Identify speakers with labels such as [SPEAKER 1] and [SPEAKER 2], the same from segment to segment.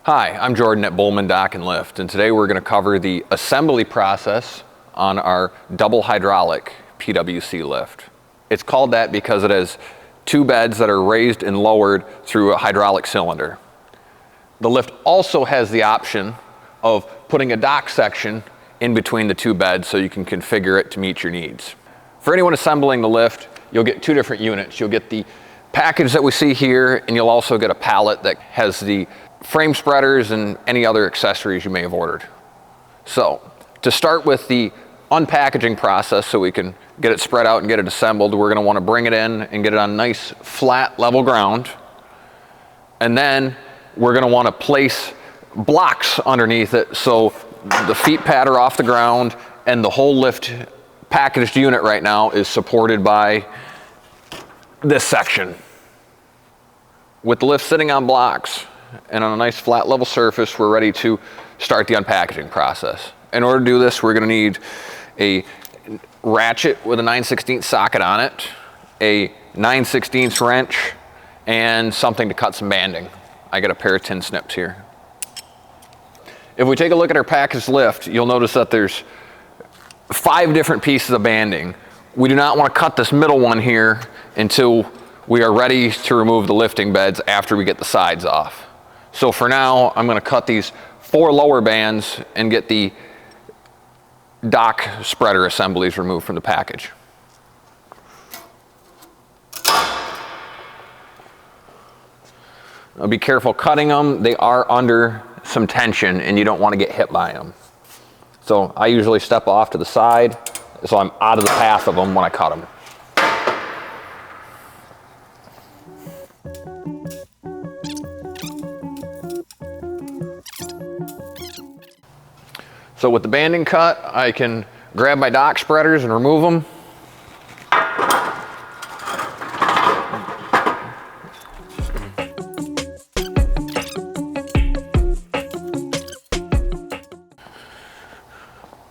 [SPEAKER 1] Hi, I'm Jordan at Bowman Dock and Lift, and today we're going to cover the assembly process on our double hydraulic PWC lift. It's called that because it has two beds that are raised and lowered through a hydraulic cylinder. The lift also has the option of putting a dock section in between the two beds so you can configure it to meet your needs. For anyone assembling the lift, you'll get two different units. You'll get the package that we see here, and you'll also get a pallet that has the frame spreaders and any other accessories you may have ordered. So to start with the unpackaging process so we can get it spread out and get it assembled, we're going to want to bring it in and get it on nice flat level ground, and then we're going to want to place blocks underneath it so the feet pad are off the ground and the whole lift packaged unit right now is supported by this section. With the lift sitting on blocks and on a nice flat level surface, we're ready to start the unpackaging process. In order to do this, we're going to need a ratchet with a 9/16 socket on it, a 9/16 wrench, and something to cut some banding. I got a pair of tin snips here. If we take a look at our packaged lift, you'll notice that there's 5 different pieces of banding. We do not want to cut this middle one here until we are ready to remove the lifting beds after we get the sides off. So for now, I'm going to cut these 4 lower bands and get the dock spreader assemblies removed from the package. Now be careful cutting them. They are under some tension and you don't want to get hit by them. So I usually step off to the side so I'm out of the path of them when I cut them. So with the banding cut, I can grab my dock spreaders and remove them.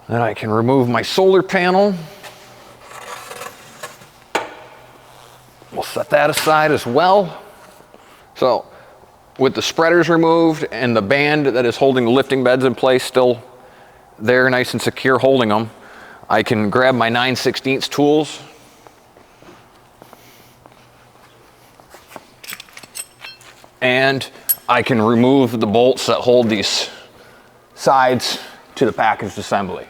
[SPEAKER 1] Then I can remove my solar panel. We'll set that aside as well. So with the spreaders removed and the band that is holding the lifting beds in place still there nice and secure holding them, I can grab my 9/16 tools and I can remove the bolts that hold these sides to the packaged assembly.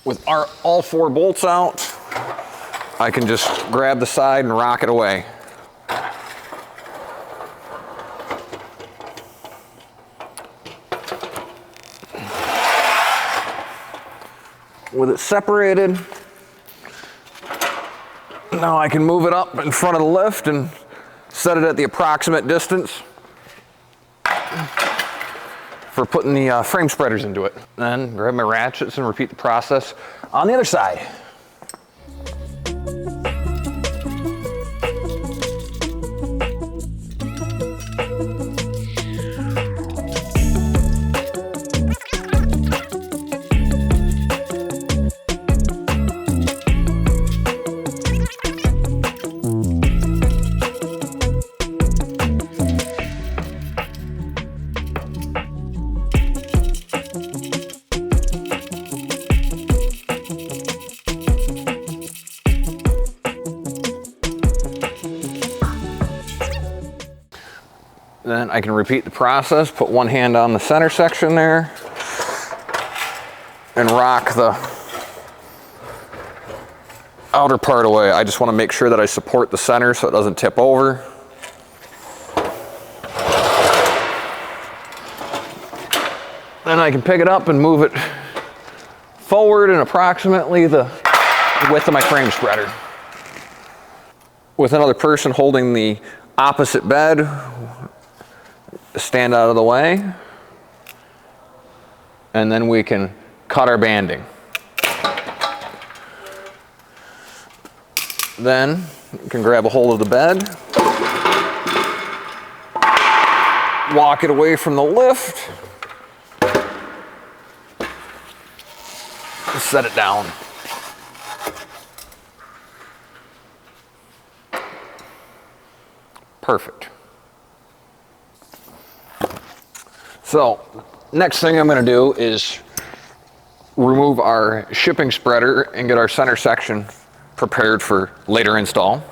[SPEAKER 1] With all 4 bolts out, I can just grab the side and rock it away. With it separated, now I can move it up in front of the lift and set it at the approximate distance for putting the frame spreaders into it. Then grab my ratchets and repeat the process on the other side. Then I can repeat the process, put one hand on the center section there and rock the outer part away. I just want to make sure that I support the center so it doesn't tip over. Then I can pick it up and move it forward in approximately the width of my frame spreader. With another person holding the opposite bed, stand out of the way, and then we can cut our banding. Then you can grab a hold of the bed walk it away from the lift. Set it down. Perfect. So, next thing I'm going to do is remove our shipping spreader and get our center section prepared for later install.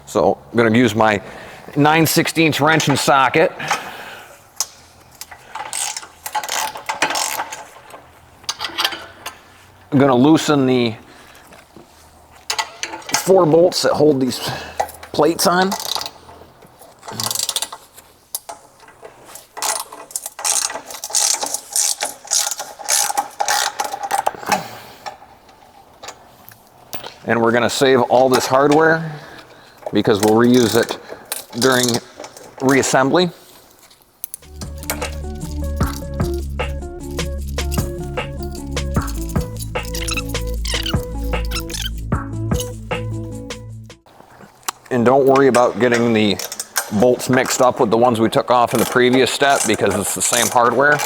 [SPEAKER 1] So, I'm going to use my 9/16 wrench and socket. I'm going to loosen the 4 bolts that hold these plates on. And we're going to save all this hardware because we'll reuse it during reassembly. And don't worry about getting the bolts mixed up with the ones we took off in the previous step because it's the same hardware.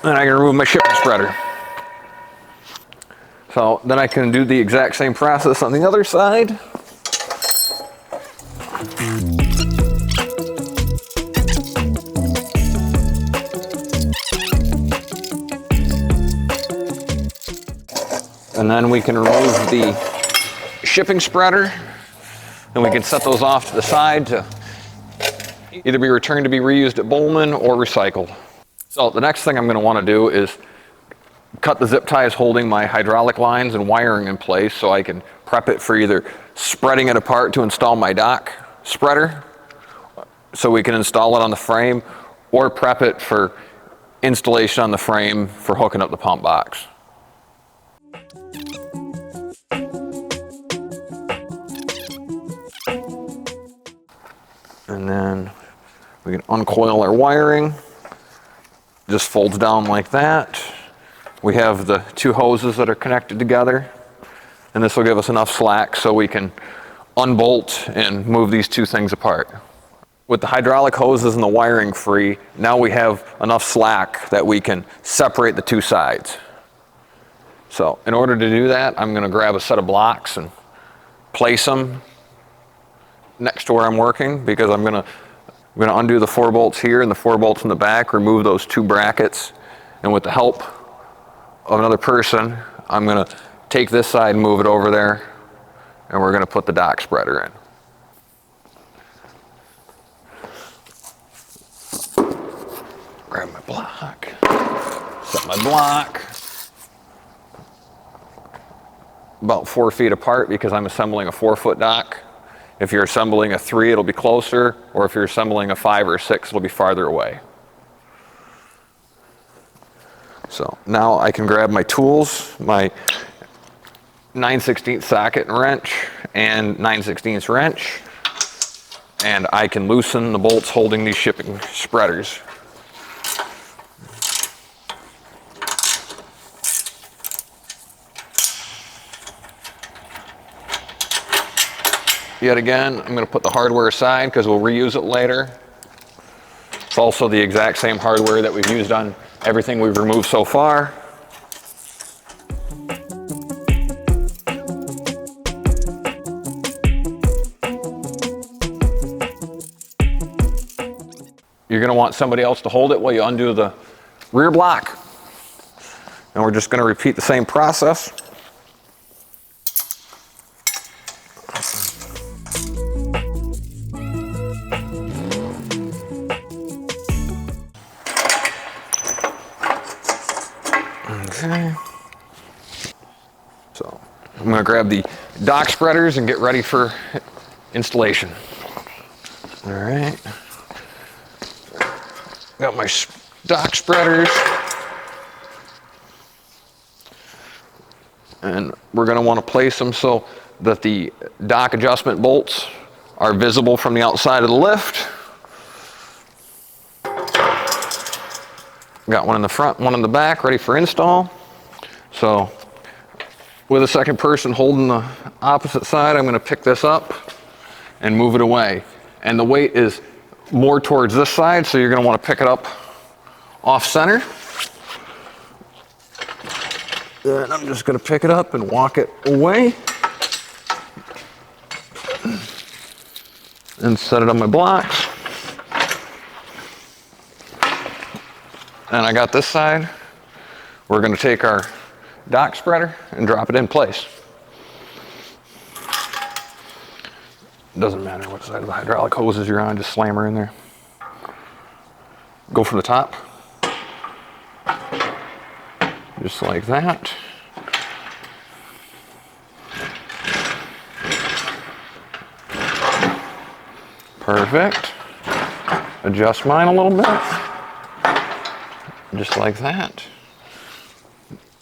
[SPEAKER 1] Then I can remove my shipping spreader. So then I can do the exact same process on the other side. And then we can remove the shipping spreader and we can set those off to the side to either be returned to be reused at Bowman or recycled. So the next thing I'm going to want to do is cut the zip ties holding my hydraulic lines and wiring in place so I can prep it for either spreading it apart to install my dock spreader so we can install it on the frame, or prep it for installation on the frame for hooking up the pump box. And then we can uncoil our wiring. Just folds down like that. We have the 2 hoses that are connected together, and this will give us enough slack so we can unbolt and move these 2 things apart. With the hydraulic hoses and the wiring free, now we have enough slack that we can separate the 2 sides. So in order to do that, I'm going to grab a set of blocks and place them next to where I'm working, because I'm going to undo the 4 bolts here and the 4 bolts in the back, remove those 2 brackets, and with the help of another person, I'm going to take this side and move it over there, and we're going to put the dock spreader in. Grab my block, set my block about 4 feet apart because I'm assembling a 4-foot dock. If you're assembling a 3, it'll be closer, or if you're assembling a 5 or 6, it'll be farther away. So now I can grab my tools, my 9/16 socket and wrench and 9/16 wrench, and I can loosen the bolts holding these shipping spreaders. Yet again, I'm going to put the hardware aside because we'll reuse it later. It's also the exact same hardware that we've used on everything we've removed so far. You're going to want somebody else to hold it while you undo the rear block. And we're just going to repeat the same process. Okay. So I'm going to grab the dock spreaders and get ready for installation. All right. Got my dock spreaders. And we're going to want to place them so that the dock adjustment bolts are visible from the outside of the lift. Got one in the front, one in the back, ready for install. So with a second person holding the opposite side, I'm going to pick this up and move it away. And the weight is more towards this side, so you're going to want to pick it up off center. Then I'm just going to pick it up and walk it away and set it on my blocks. And I got this side. We're going to take our dock spreader and drop it in place. Doesn't matter what side of the hydraulic hoses you're on, just slam her in there. Go from the top. Just like that. Perfect. Adjust mine a little bit. Just like that.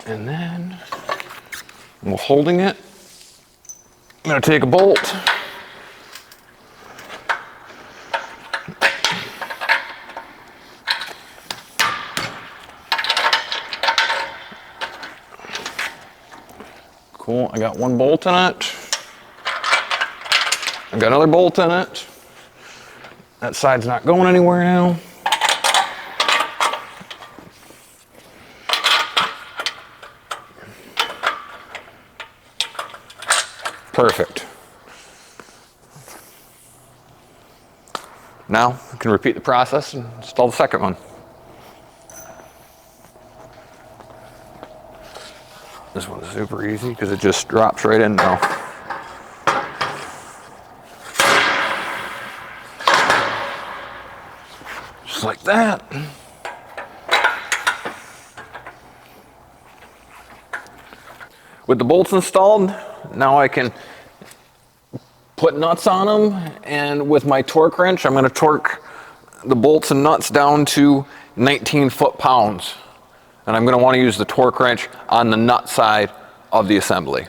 [SPEAKER 1] And then we're holding it. I'm going to take a bolt. Cool, I got one bolt in it. I've got another bolt in it. That side's not going anywhere now. Perfect. Now we can repeat the process and install the second one. This one's super easy because it just drops right in now. Just like that. With the bolts installed, now I can put nuts on them, and with my torque wrench, I'm going to torque the bolts and nuts down to 19 foot-pounds. And I'm going to want to use the torque wrench on the nut side of the assembly.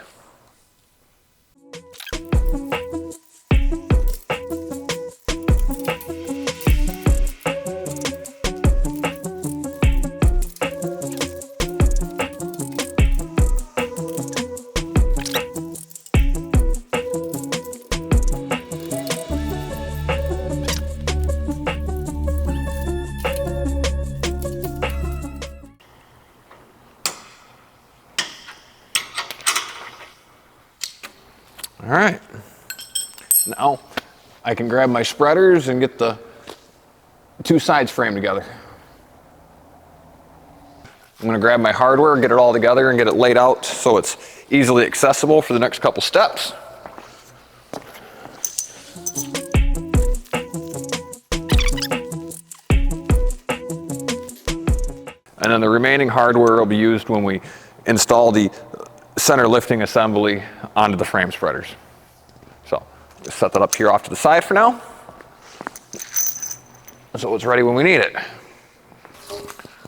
[SPEAKER 1] All right, now I can grab my spreaders and get the two sides framed together. I'm gonna grab my hardware, get it all together and get it laid out so it's easily accessible for the next couple steps. And then the remaining hardware will be used when we install the center lifting assembly onto the frame spreaders. So just set that up here off to the side for now, so it's ready when we need it.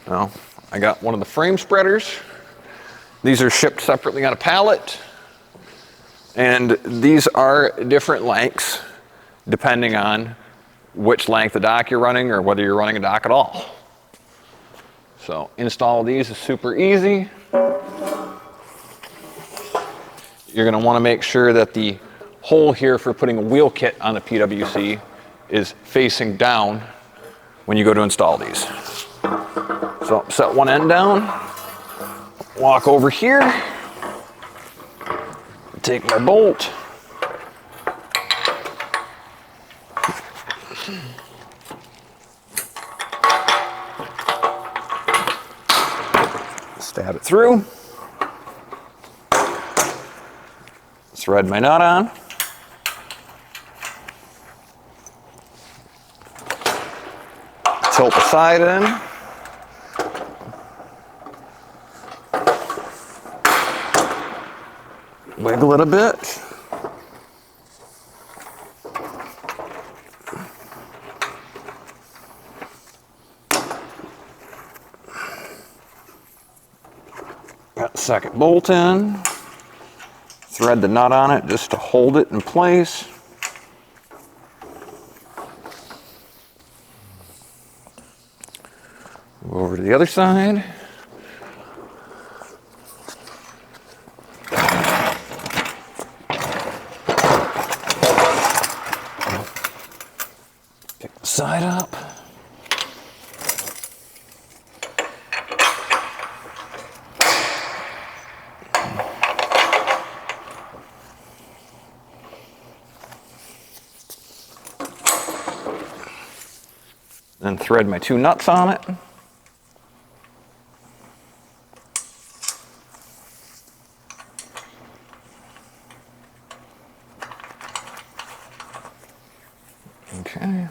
[SPEAKER 1] Now I got one of the frame spreaders. These are shipped separately on a pallet, and these are different lengths depending on which length of dock you're running or whether you're running a dock at all. So install these is super easy. You're going to want to make sure that the hole here for putting a wheel kit on the PWC is facing down when you go to install these. So set one end down, walk over here, take my bolt, stab it through. Thread my nut on. Tilt the side in. Wiggle it a bit. Got the second bolt in. Thread the nut on it just to hold it in place. Go over to the other side. Pick the side up. Then thread my 2 nuts on it. Okay.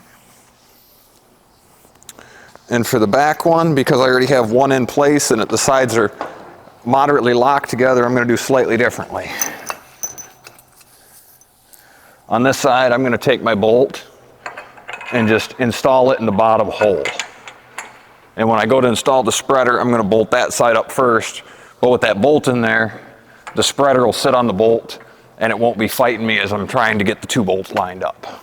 [SPEAKER 1] And for the back one, because I already have one in place and the sides are moderately locked together, I'm going to do slightly differently. On this side, I'm going to take my bolt and just install it in the bottom hole. And when I go to install the spreader, I'm going to bolt that side up first. But with that bolt in there, the spreader will sit on the bolt and it won't be fighting me as I'm trying to get the 2 bolts lined up.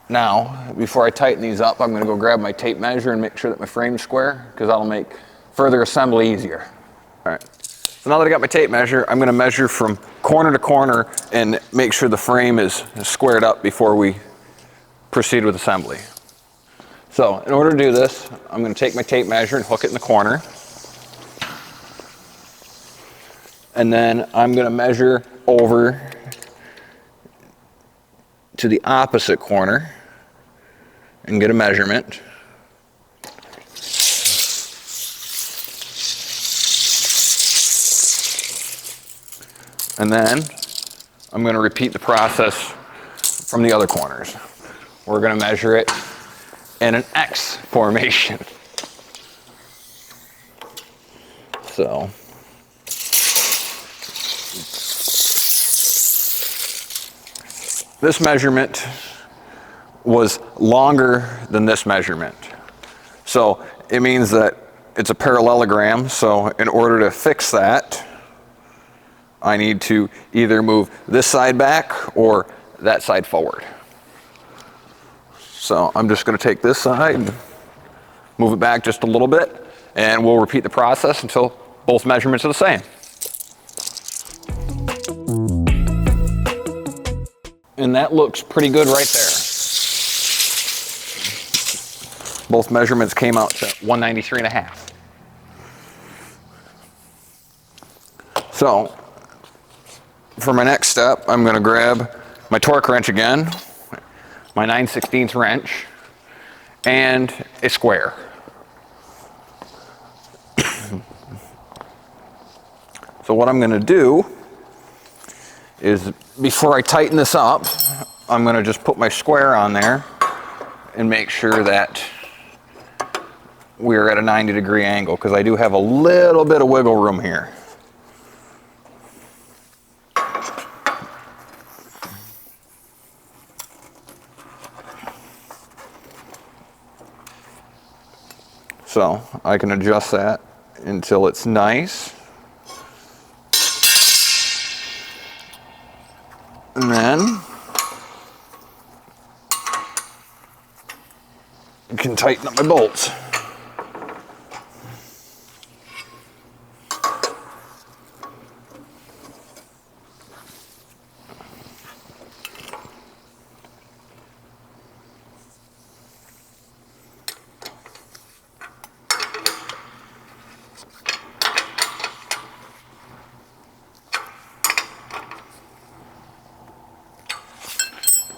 [SPEAKER 1] Now, before I tighten these up, I'm going to go grab my tape measure and make sure that my frame's square, because that'll make further assembly easier. All right. So now that I got my tape measure, I'm going to measure from corner to corner and make sure the frame is squared up before we proceed with assembly. So in order to do this, I'm going to take my tape measure and hook it in the corner. And then I'm going to measure over to the opposite corner and get a measurement. And then I'm going to repeat the process from the other corners. We're going to measure it in an X formation. So this measurement was longer than this measurement. So it means that it's a parallelogram. So in order to fix that, I need to either move this side back or that side forward. So I'm just going to take this side and move it back just a little bit, and we'll repeat the process until both measurements are the same. And that looks pretty good right there. Both measurements came out to 193.5. So for my next step, I'm going to grab my torque wrench again, my 9/16 wrench, and a square. So what I'm going to do is, before I tighten this up, I'm going to just put my square on there and make sure that we're at a 90-degree angle, because I do have a little bit of wiggle room here. So I can adjust that until it's nice. And then I can tighten up my bolts.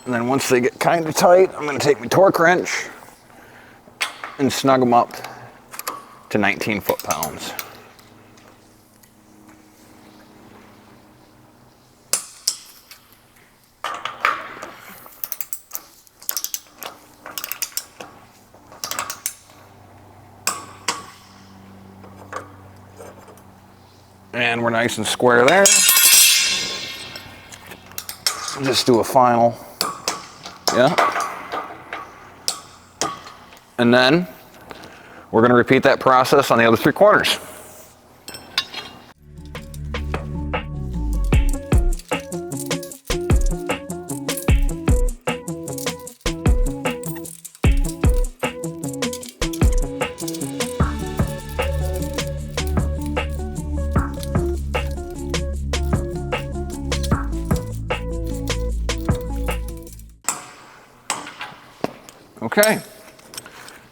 [SPEAKER 1] And then once they get kind of tight, I'm going to take my torque wrench and snug them up to 19 foot-pounds. And we're nice and square there. Just do a final. Yeah. And then we're going to repeat that process on the other 3 corners. Okay,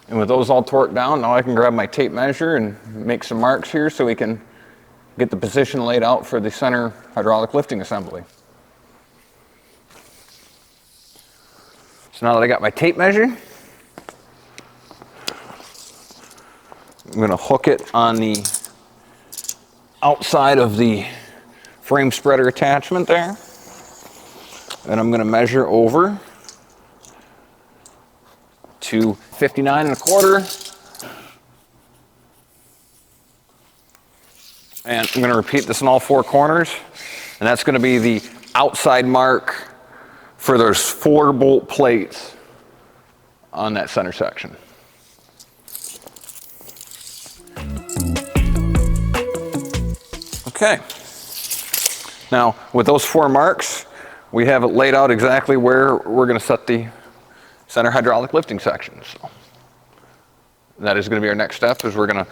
[SPEAKER 1] and with those all torqued down, now I can grab my tape measure and make some marks here so we can get the position laid out for the center hydraulic lifting assembly. So now that I got my tape measure, I'm going to hook it on the outside of the frame spreader attachment there, and I'm going to measure over to 59.25, and I'm going to repeat this in all 4 corners, and that's going to be the outside mark for those 4 bolt plates on that center section. Okay, now with those 4 marks, we have it laid out exactly where we're going to set the center hydraulic lifting section. So that is going to be our next step, is we're going to,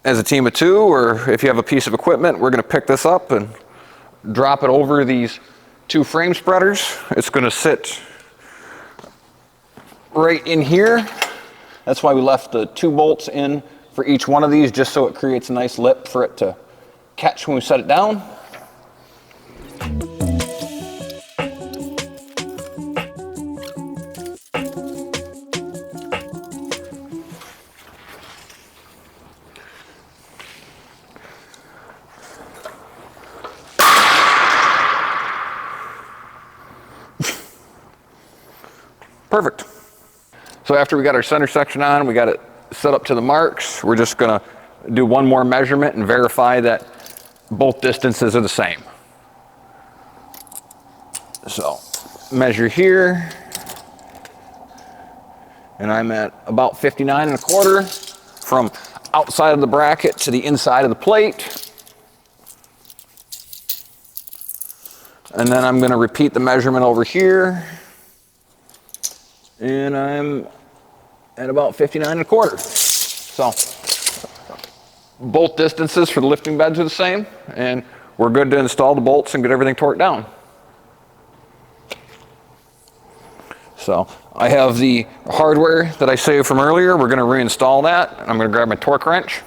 [SPEAKER 1] as a team of 2, or if you have a piece of equipment, we're going to pick this up and drop it over these 2 frame spreaders. It's going to sit right in here. That's why we left the 2 bolts in for each one of these, just so it creates a nice lip for it to catch when we set it down. Perfect. So after we got our center section on, we got it set up to the marks, we're just going to do one more measurement and verify that both distances are the same. So measure here, and I'm at about 59.25 from outside of the bracket to the inside of the plate. And then I'm going to repeat the measurement over here, and I'm at about 59.25. So both distances for the lifting beds are the same, and we're good to install the bolts and get everything torqued down. So I have the hardware that I saved from earlier. We're going to reinstall that. I'm going to grab my torque wrench.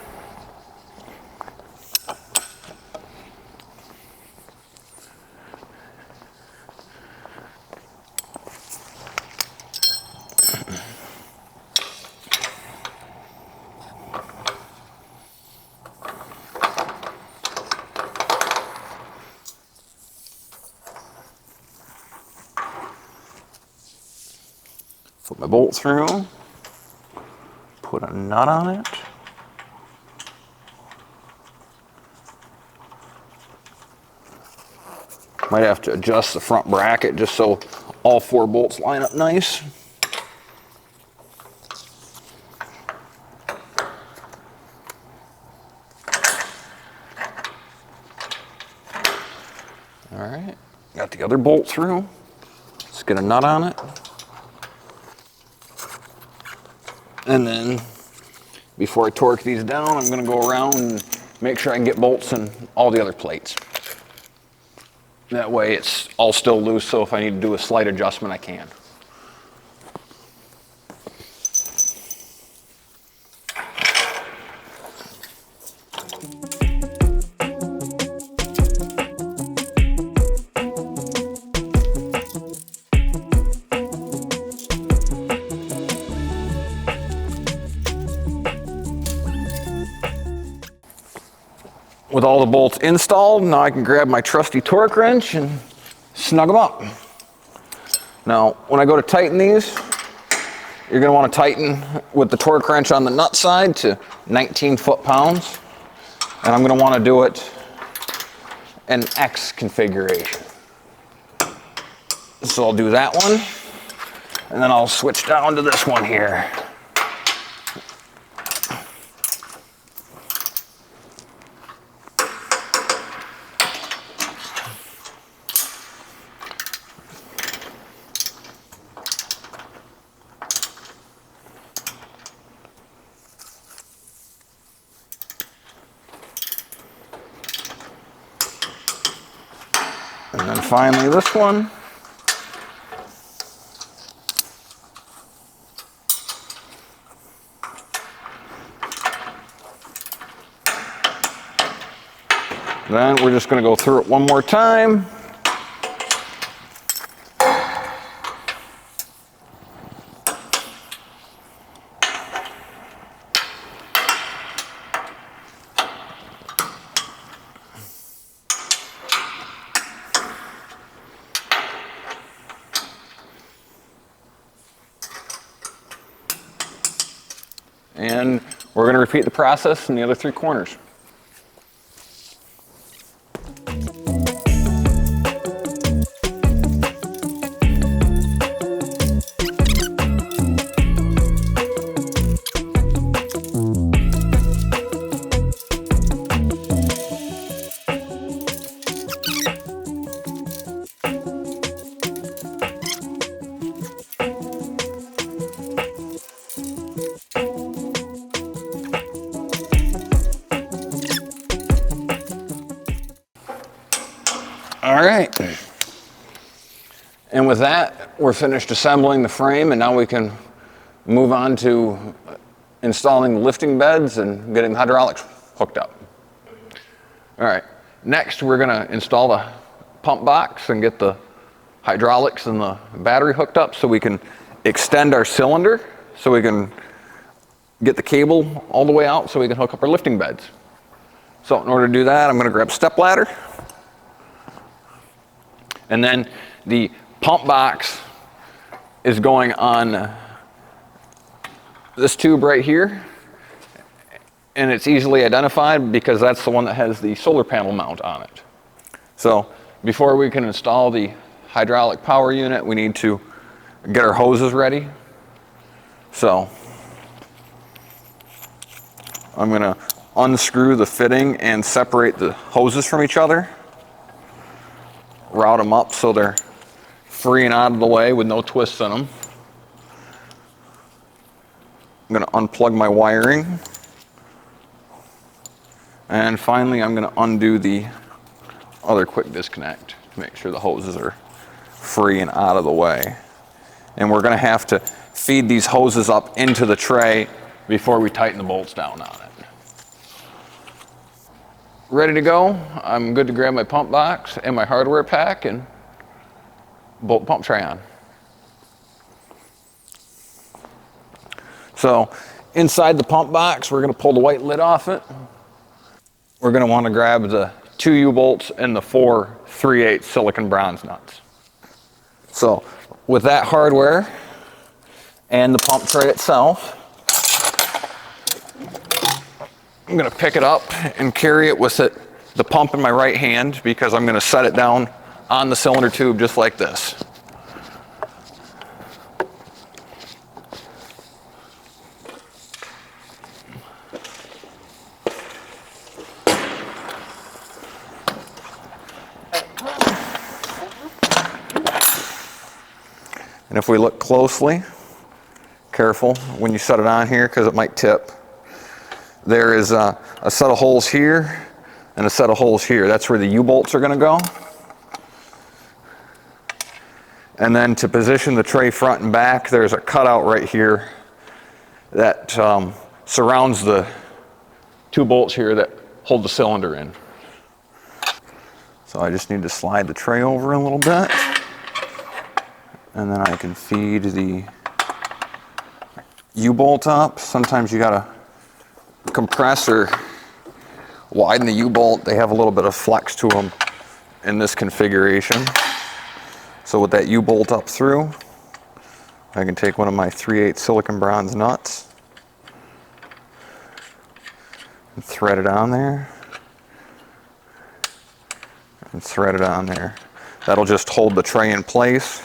[SPEAKER 1] Put my bolt through, put a nut on it. Might have to adjust the front bracket just so all 4 bolts line up nice. All right, got the other bolt through. Let's get a nut on it. And then before I torque these down, I'm going to go around and make sure I can get bolts in all the other plates. That way it's all still loose, so if I need to do a slight adjustment, I can. With all the bolts installed, now I can grab my trusty torque wrench and snug them up. Now, when I go to tighten these, you're going to want to tighten with the torque wrench on the nut side to 19 foot-pounds. And I'm going to want to do it in X configuration. So I'll do that one, and then I'll switch down to this one here. finally this one. Then we're just going to go through it one more time. And we're going to repeat the process in the other three corners. All right, and with that, we're finished assembling the frame, and now we can move on to installing the lifting beds and getting the hydraulics hooked up. All right, next we're gonna install the pump box and get the hydraulics and the battery hooked up so we can extend our cylinder, so we can get the cable all the way out so we can hook up our lifting beds. So in order to do that, I'm gonna grab a step ladder. And then the pump box is going on this tube right here. And it's easily identified because that's the one that has the solar panel mount on it. So before we can install the hydraulic power unit, we need to get our hoses ready. So I'm going to unscrew the fitting and separate the hoses from each other. Route them up so they're free and out of the way with no twists in them. I'm going to unplug my wiring. And finally, I'm going to undo the other quick disconnect to make sure the hoses are free and out of the way. And we're going to have to feed these hoses up into the tray before we tighten the bolts down on it. Ready to go. I'm good to grab my pump box and my hardware pack and bolt pump tray on. So inside the pump box, we're going to pull the white lid off it. We're going to want to grab the 2 U-bolts and the 4 3/8 silicon bronze nuts. So with that hardware and the pump tray itself, I'm going to pick it up and carry it with the pump in my right hand because I'm going to set it down on the cylinder tube just like this. And if we look closely, careful when you set it on here because it might tip. There is a set of holes here and a set of holes here. That's where the U-bolts are going to go. And then to position the tray front and back, there's a cutout right here that surrounds the 2 bolts here that hold the cylinder in. So I just need to slide the tray over a little bit. And then I can feed the U-bolt up. Sometimes you gotta compress or widen the U-bolt. They have a little bit of flex to them in this configuration. So with that U-bolt up through, I can take one of my 3/8 silicon bronze nuts and thread it on there and thread it on there. That'll just hold the tray in place.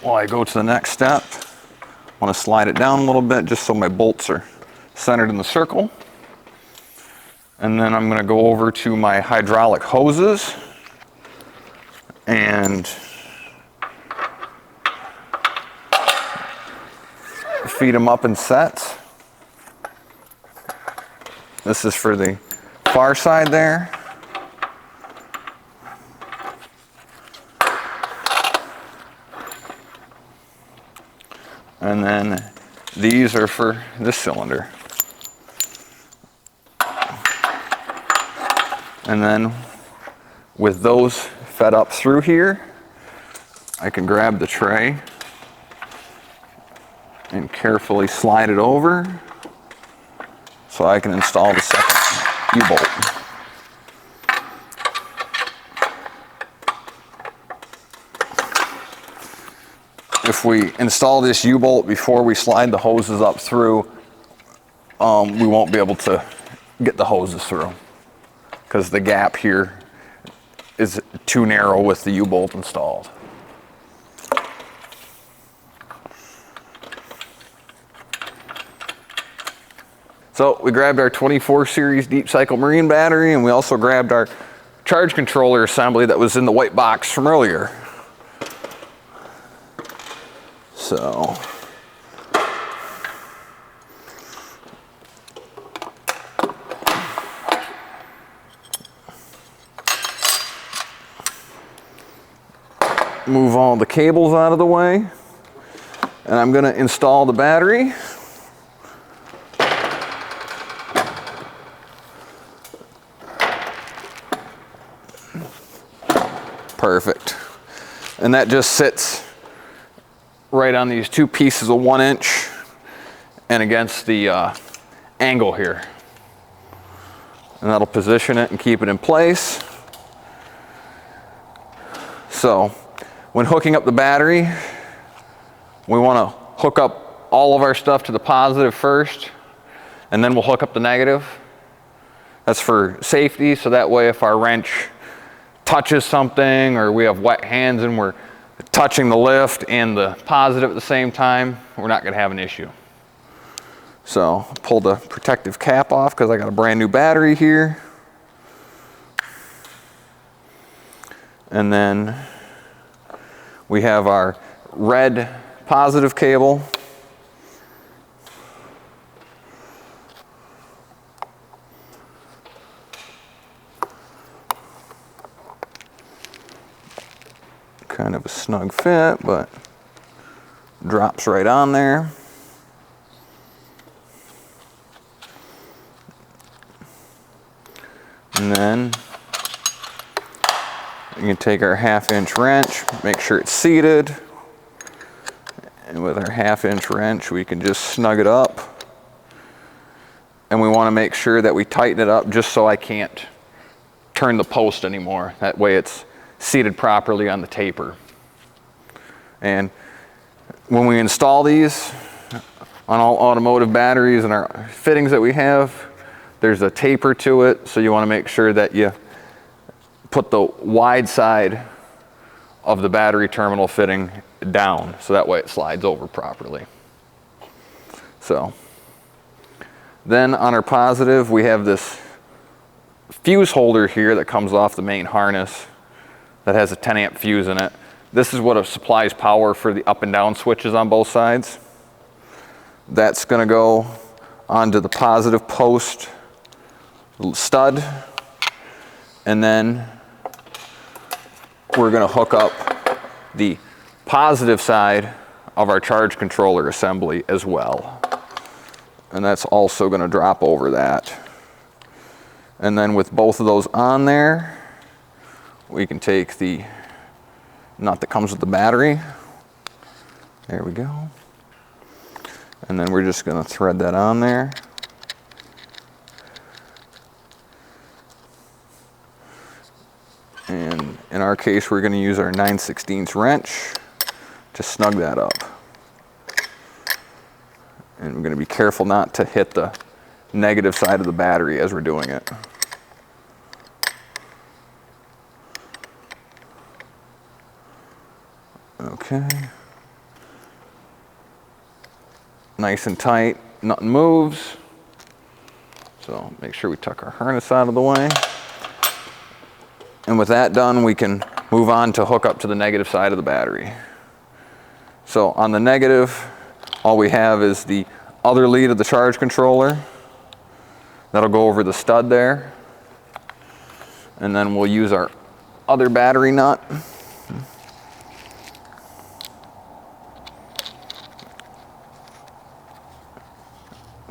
[SPEAKER 1] While I go to the next step, I want to slide it down a little bit just so my bolts are centered in the circle. And then I'm going to go over to my hydraulic hoses and feed them up in sets. This is for the far side there. And then these are for this cylinder. And then with those fed up through here, I can grab the tray and carefully slide it over so I can install the second U-bolt. If we install this U-bolt before we slide the hoses up through, we won't be able to get the hoses through because the gap here is too narrow with the U-bolt installed. So we grabbed our 24 series deep cycle marine battery, and we also grabbed our charge controller assembly that was in the white box from earlier. So move all the cables out of the way, and I'm going to install the battery. Perfect. And that just sits right on these two pieces of 1 inch and against the angle here. And that'll position it and keep it in place. So when hooking up the battery, we want to hook up all of our stuff to the positive first, and then we'll hook up the negative. That's for safety, so that way if our wrench touches something or we have wet hands and we're touching the lift and the positive at the same time, we're not going to have an issue. So pull the protective cap off because I got a brand new battery here. And then we have our red positive cable. Kind of a snug fit, but drops right on there. And then we can take our 1/2 inch wrench, make sure it's seated. And with our 1/2 inch wrench, we can just snug it up. And we want to make sure that we tighten it up just so I can't turn the post anymore. That way it's seated properly on the taper. And when we install these on all automotive batteries and our fittings that we have, there's a taper to it, so you want to make sure that you put the wide side of the battery terminal fitting down, so that way it slides over properly. So then on our positive, we have this fuse holder here that comes off the main harness that has a 10 amp fuse in it. This is what supplies power for the up and down switches on both sides. That's going to go onto the positive post stud, and then we're going to hook up the positive side of our charge controller assembly as well. And that's also going to drop over that. And then with both of those on there, we can take the nut that comes with the battery. There we go. And then we're just going to thread that on there. And in our case, we're going to use our 9/16 wrench to snug that up. And we're going to be careful not to hit the negative side of the battery as we're doing it. Okay. Nice and tight, nothing moves. So make sure we tuck our harness out of the way. And with that done, we can move on to hook up to the negative side of the battery. So on the negative, all we have is the other lead of the charge controller. That'll go over the stud there. And then we'll use our other battery nut.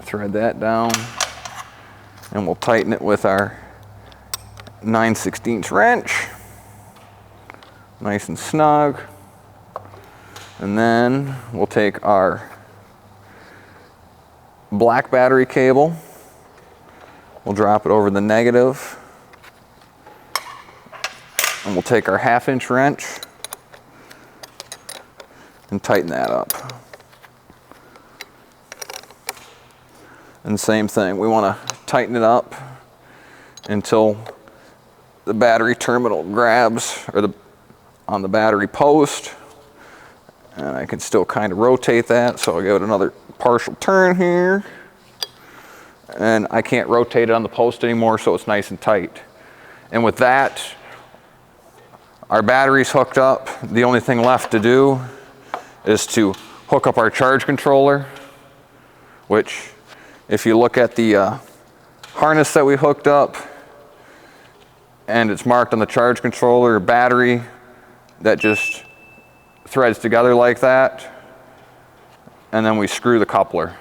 [SPEAKER 1] thread that down, and we'll tighten it with our 9/16 wrench. Nice and snug. And then we'll take our black battery cable. We'll drop it over the negative. And we'll take our 1/2" wrench and tighten that up. And same thing, we want to tighten it up until the battery terminal grabs, or on the battery post. And I can still kind of rotate that, so I'll give it another partial turn here. And I can't rotate it on the post anymore, so it's nice and tight. And with that, our battery's hooked up. The only thing left to do is to hook up our charge controller, which, if you look at the harness that we hooked up, and it's marked on the charge controller, battery, that just threads together like that, and then we screw the coupler.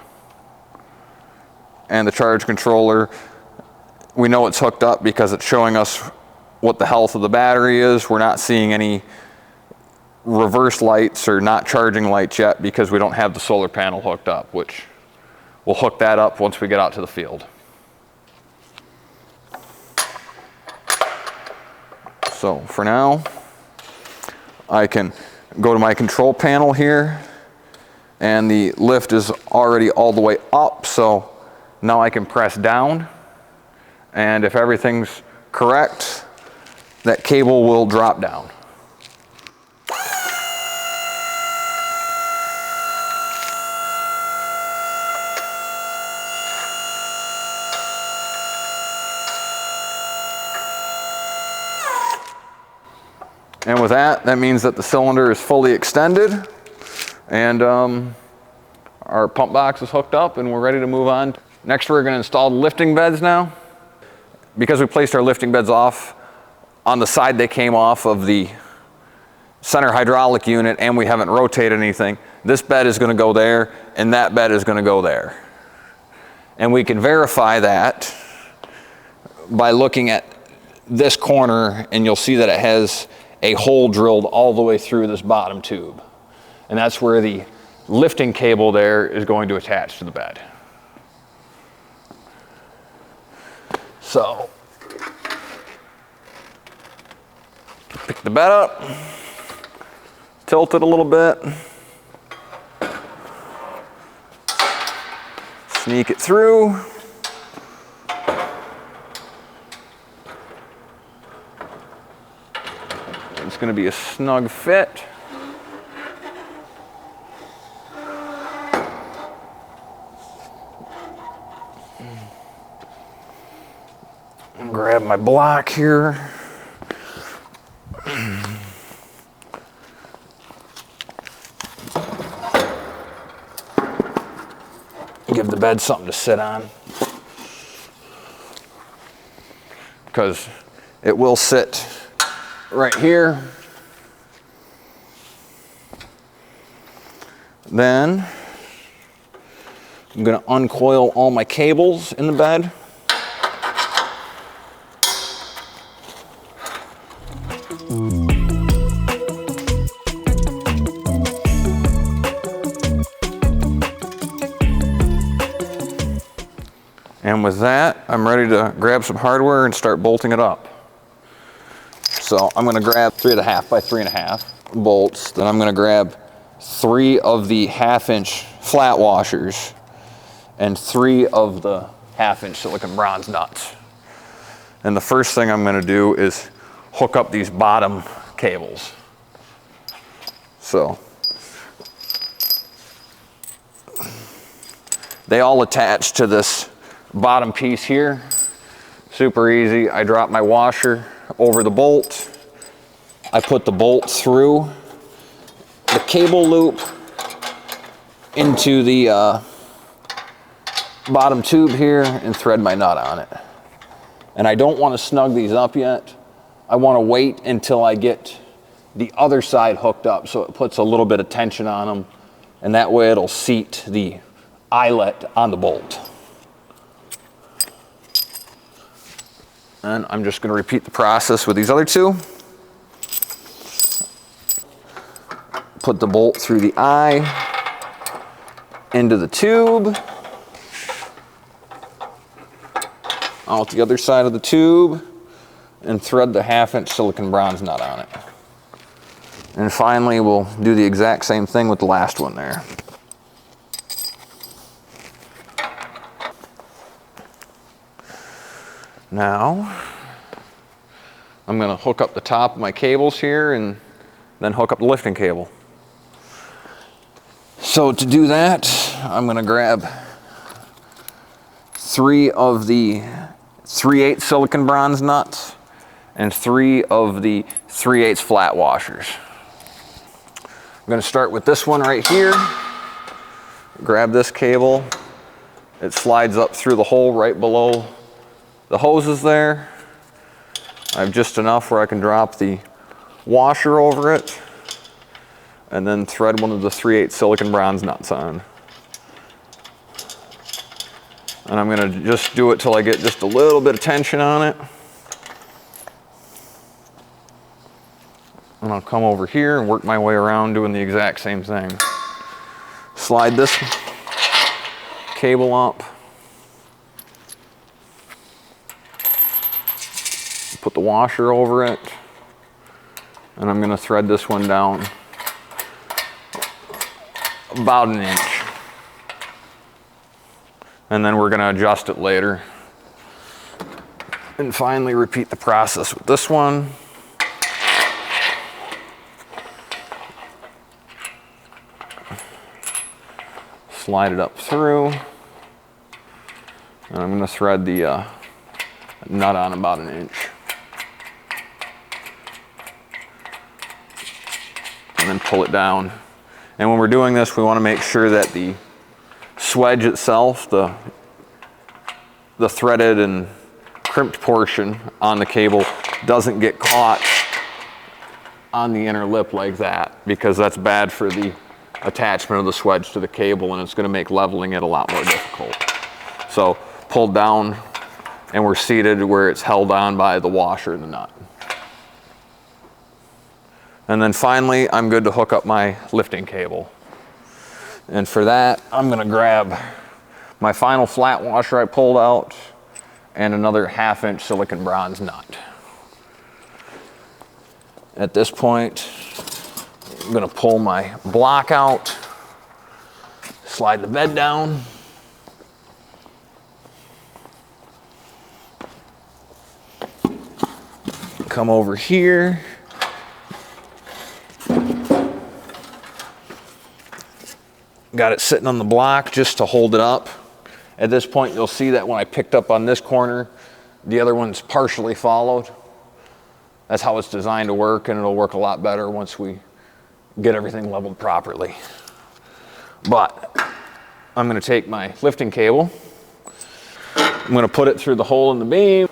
[SPEAKER 1] And the charge controller, we know it's hooked up because it's showing us what the health of the battery is. We're not seeing any reverse lights or not charging lights yet because we don't have the solar panel hooked up, which we'll hook that up once we get out to the field. So for now, I can go to my control panel here, and the lift is already all the way up, so now I can press down, and if everything's correct, that cable will drop down. And with that, that means that the cylinder is fully extended, and our pump box is hooked up, and we're ready to move on. Next, we're going to install the lifting beds now. Because we placed our lifting beds off on the side they came off of the center hydraulic unit, and we haven't rotated anything, this bed is going to go there, and that bed is going to go there. And we can verify that by looking at this corner, and you'll see that it has a hole drilled all the way through this bottom tube. And that's where the lifting cable there is going to attach to the bed. So, pick the bed up, tilt it a little bit, sneak it through. It's going to be a snug fit. And grab my block here. Give the bed something to sit on, because it will sit right here. Then I'm going to uncoil all my cables in the bed. And with that, I'm ready to grab some hardware and start bolting it up. So I'm going to grab 3.5 by 3.5 bolts. Then I'm going to grab 3 of the 1/2" flat washers and 3 of the 1/2" silicon bronze nuts. And the first thing I'm going to do is hook up these bottom cables. So they all attach to this bottom piece here. Super easy. I drop my washer over the bolt. I put the bolt through the cable loop into the bottom tube here and thread my nut on it. And I don't want to snug these up yet. I want to wait until I get the other side hooked up so it puts a little bit of tension on them, and that way it'll seat the eyelet on the bolt. And I'm just going to repeat the process with these other two. Put the bolt through the eye, into the tube, out the other side of the tube, and thread the 1/2" silicon bronze nut on it. And finally, we'll do the exact same thing with the last one there. Now, I'm going to hook up the top of my cables here and then hook up the lifting cable. So to do that, I'm going to grab 3 of the 3/8 silicon bronze nuts and 3 of the 3/8 flat washers. I'm going to start with this one right here. Grab this cable. It slides up through the hole right below the hoses there. I have just enough where I can drop the washer over it and then thread one of the 3/8 silicon bronze nuts on. And I'm going to just do it till I get just a little bit of tension on it. And I'll come over here and work my way around doing the exact same thing. Slide this cable up. Put the washer over it. And I'm going to thread this one down about 1 inch. And then we're going to adjust it later. And finally repeat the process with this one. Slide it up through. And I'm going to thread the nut on about 1 inch. And then pull it down. And when we're doing this, we want to make sure that the swedge itself, the threaded and crimped portion on the cable, doesn't get caught on the inner lip like that, because that's bad for the attachment of the swedge to the cable, and it's going to make leveling it a lot more difficult. So pull down, and we're seated where it's held on by the washer and the nut. And then finally, I'm good to hook up my lifting cable. And for that, I'm going to grab my final flat washer I pulled out and another 1/2" silicon bronze nut. At this point, I'm going to pull my block out, slide the bed down, come over here, got it sitting on the block just to hold it up. At this point, you'll see that when I picked up on this corner, the other one's partially followed. That's how it's designed to work, and it'll work a lot better once we get everything leveled properly. But I'm going to take my lifting cable. I'm going to put it through the hole in the beam,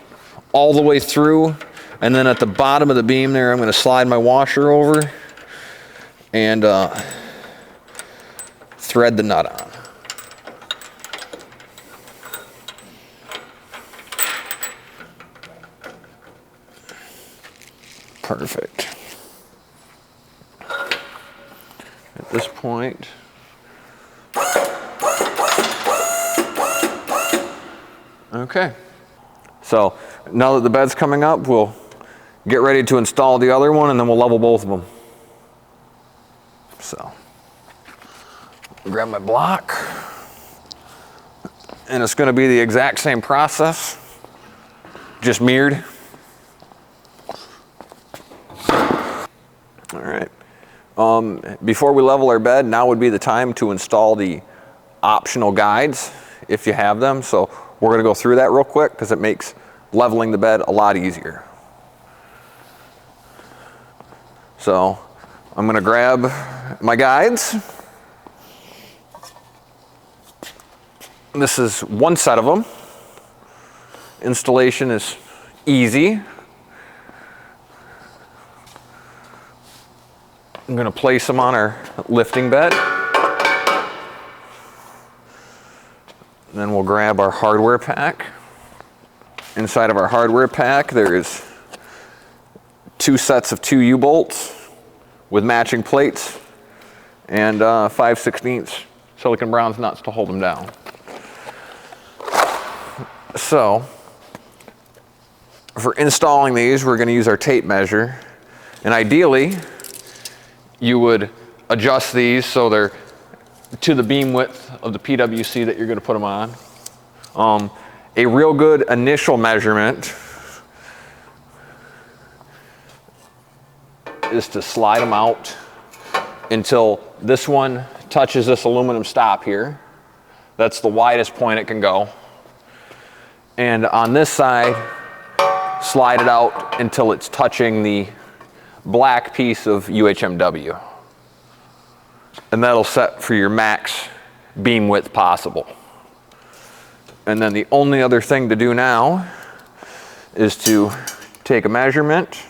[SPEAKER 1] all the way through, and then at the bottom of the beam there, I'm going to slide my washer over and thread the nut on. Perfect. At this point, okay. So now that the bed's coming up, we'll get ready to install the other one, and then we'll level both of them. So, grab my block, and it's going to be the exact same process, just mirrored. All right. Before we level our bed, now would be the time to install the optional guides, if you have them. So we're going to go through that real quick, because it makes leveling the bed a lot easier. So I'm going to grab my guides. This is one set of them. Installation is easy. I'm going to place them on our lifting bed. And then we'll grab our hardware pack. inside of our hardware pack, there is 2 sets of 2 U-bolts with matching plates and 5/16 silicon bronze nuts to hold them down. So for installing these, we're going to use our tape measure, and ideally you would adjust these so they're to the beam width of the PWC that you're going to put them on. A real good initial measurement is to slide them out until this one touches this aluminum stop here. That's the widest point it can go. And on this side, slide it out until it's touching the black piece of UHMW. And that'll set for your max beam width possible. And then the only other thing to do now is to take a measurement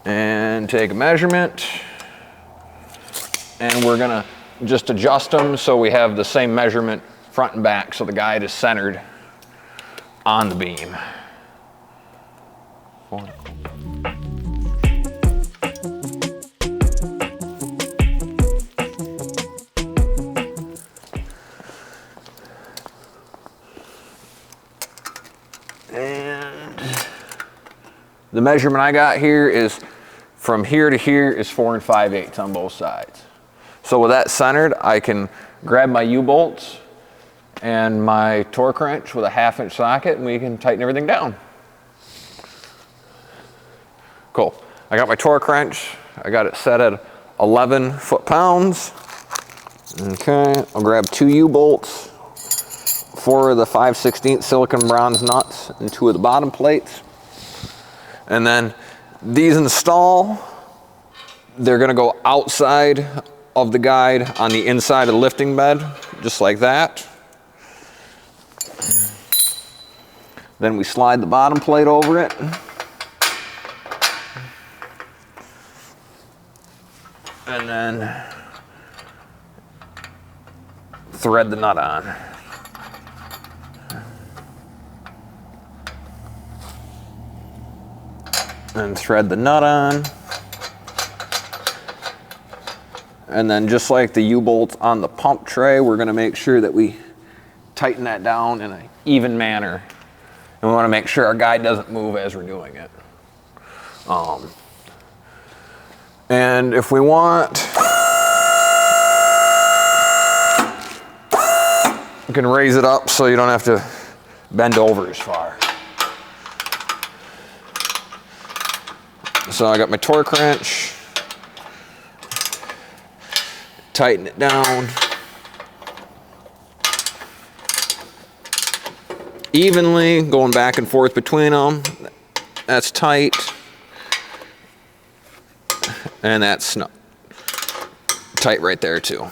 [SPEAKER 1] and we're gonna just adjust them so we have the same measurement front and back, so the guide is centered on the beam. And the measurement I got here is from here to here is 4 5/8 on both sides. So with that centered, I can grab my U-bolts and my torque wrench with a 1/2 inch socket, and we can tighten everything down. Cool. I got my torque wrench. I got it set at 11 foot-pounds. Okay, I'll grab 2 U-bolts, 4 of the 5/16 silicon bronze nuts, and 2 of the bottom plates. And then these install, they're gonna go outside of the guide on the inside of the lifting bed, just like that. Then we slide the bottom plate over it. And then thread the nut on. And thread the nut on. And then just like the U-bolts on the pump tray, we're gonna make sure that we tighten that down in an even manner. And we wanna make sure our guide doesn't move as we're doing it. And if we want, you can raise it up so you don't have to bend over as far. So I got my torque wrench, tighten it down evenly, going back and forth between them. That's tight, and that's tight right there too.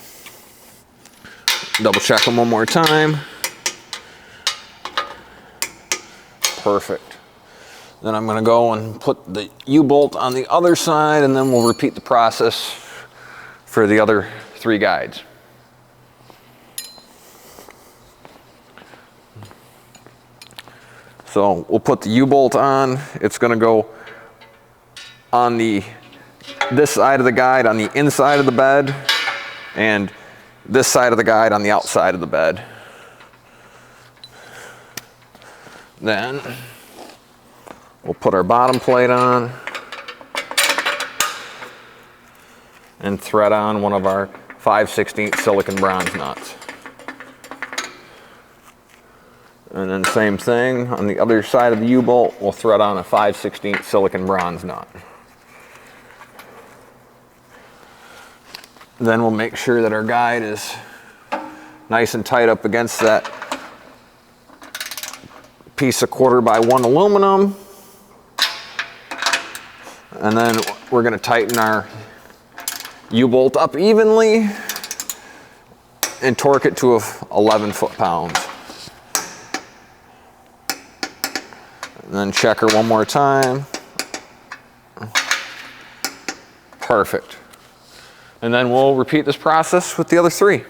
[SPEAKER 1] Double check them one more time. Perfect. Then I'm gonna go and put the U-bolt on the other side, and then we'll repeat the process for the other 3 guides. So we'll put the U-bolt on. It's gonna go on this side of the guide on the inside of the bed, and this side of the guide on the outside of the bed. Then we'll put our bottom plate on and thread on one of our 5/16 silicon bronze nuts. And then same thing on the other side of the U-bolt, we'll thread on a 5/16 silicon bronze nut. Then we'll make sure that our guide is nice and tight up against that piece of 1/4x1 aluminum. And then we're gonna tighten our U-bolt up evenly and torque it to 11 foot-pounds. And then check her one more time. Perfect. And then we'll repeat this process with the other 3.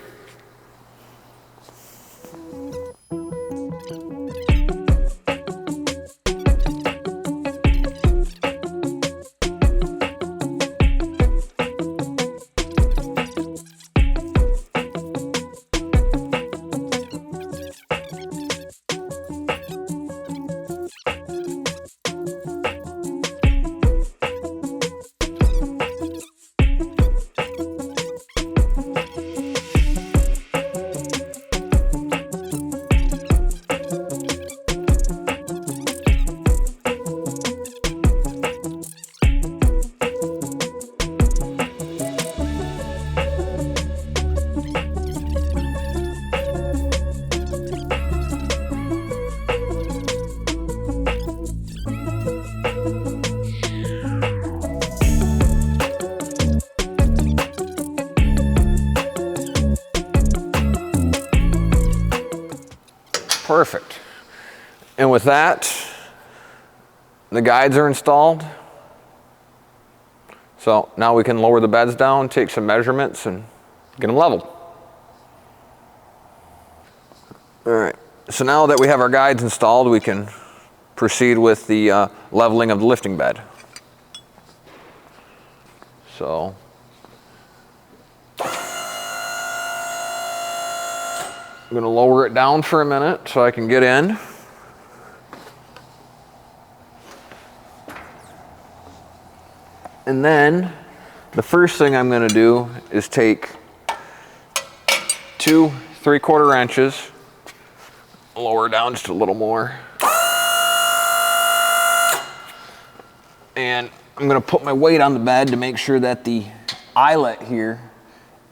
[SPEAKER 1] Perfect. And with that, the guides are installed. So now we can lower the beds down, take some measurements, and get them leveled. All right, so now that we have our guides installed, we can proceed with the leveling of the lifting bed. So I'm going to lower it down for a minute so I can get in. And then the first thing I'm going to do is take 2 3/4 inches, lower down just a little more. And I'm going to put my weight on the bed to make sure that the eyelet here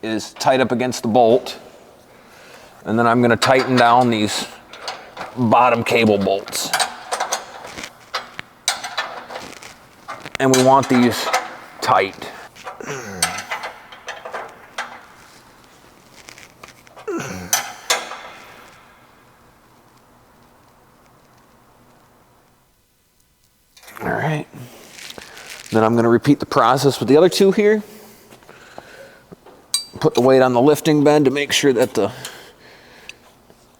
[SPEAKER 1] is tight up against the bolt. And then I'm going to tighten down these bottom cable bolts. And we want these tight. All right. Then I'm going to repeat the process with the other 2 here. Put the weight on the lifting bed to make sure that the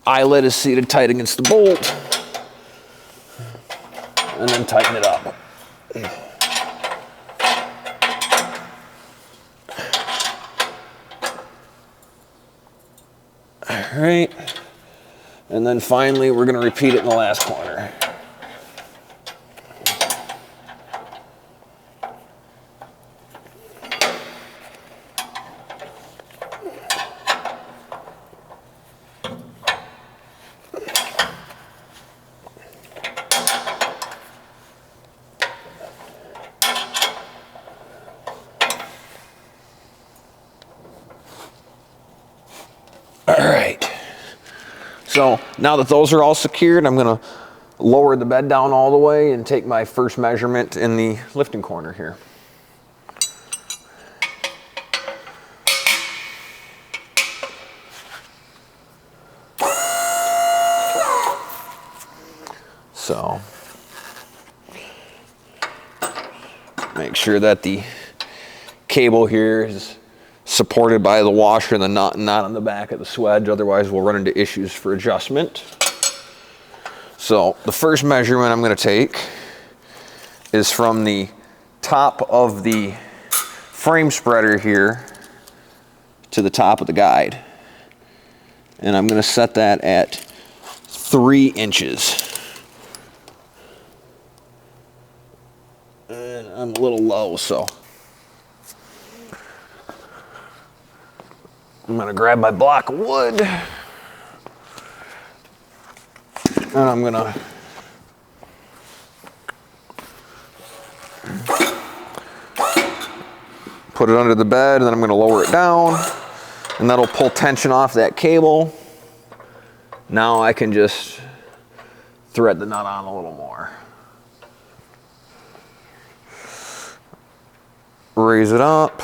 [SPEAKER 1] eyelet is seated tight against the bolt. And then tighten it up. All right. And then finally, we're going to repeat it in the last corner. All right, so now that those are all secured, I'm going to lower the bed down all the way and take my first measurement in the lifting corner here. So make sure that the cable here is supported by the washer and the nut, not on the back of the swedge, otherwise we'll run into issues for adjustment. So the first measurement I'm going to take is from the top of the frame spreader here to the top of the guide. And I'm going to set that at 3 inches. And I'm a little low, so I'm going to grab my block of wood, and I'm going to put it under the bed, and then I'm going to lower it down, and that'll pull tension off that cable. Now I can just thread the nut on a little more. Raise it up,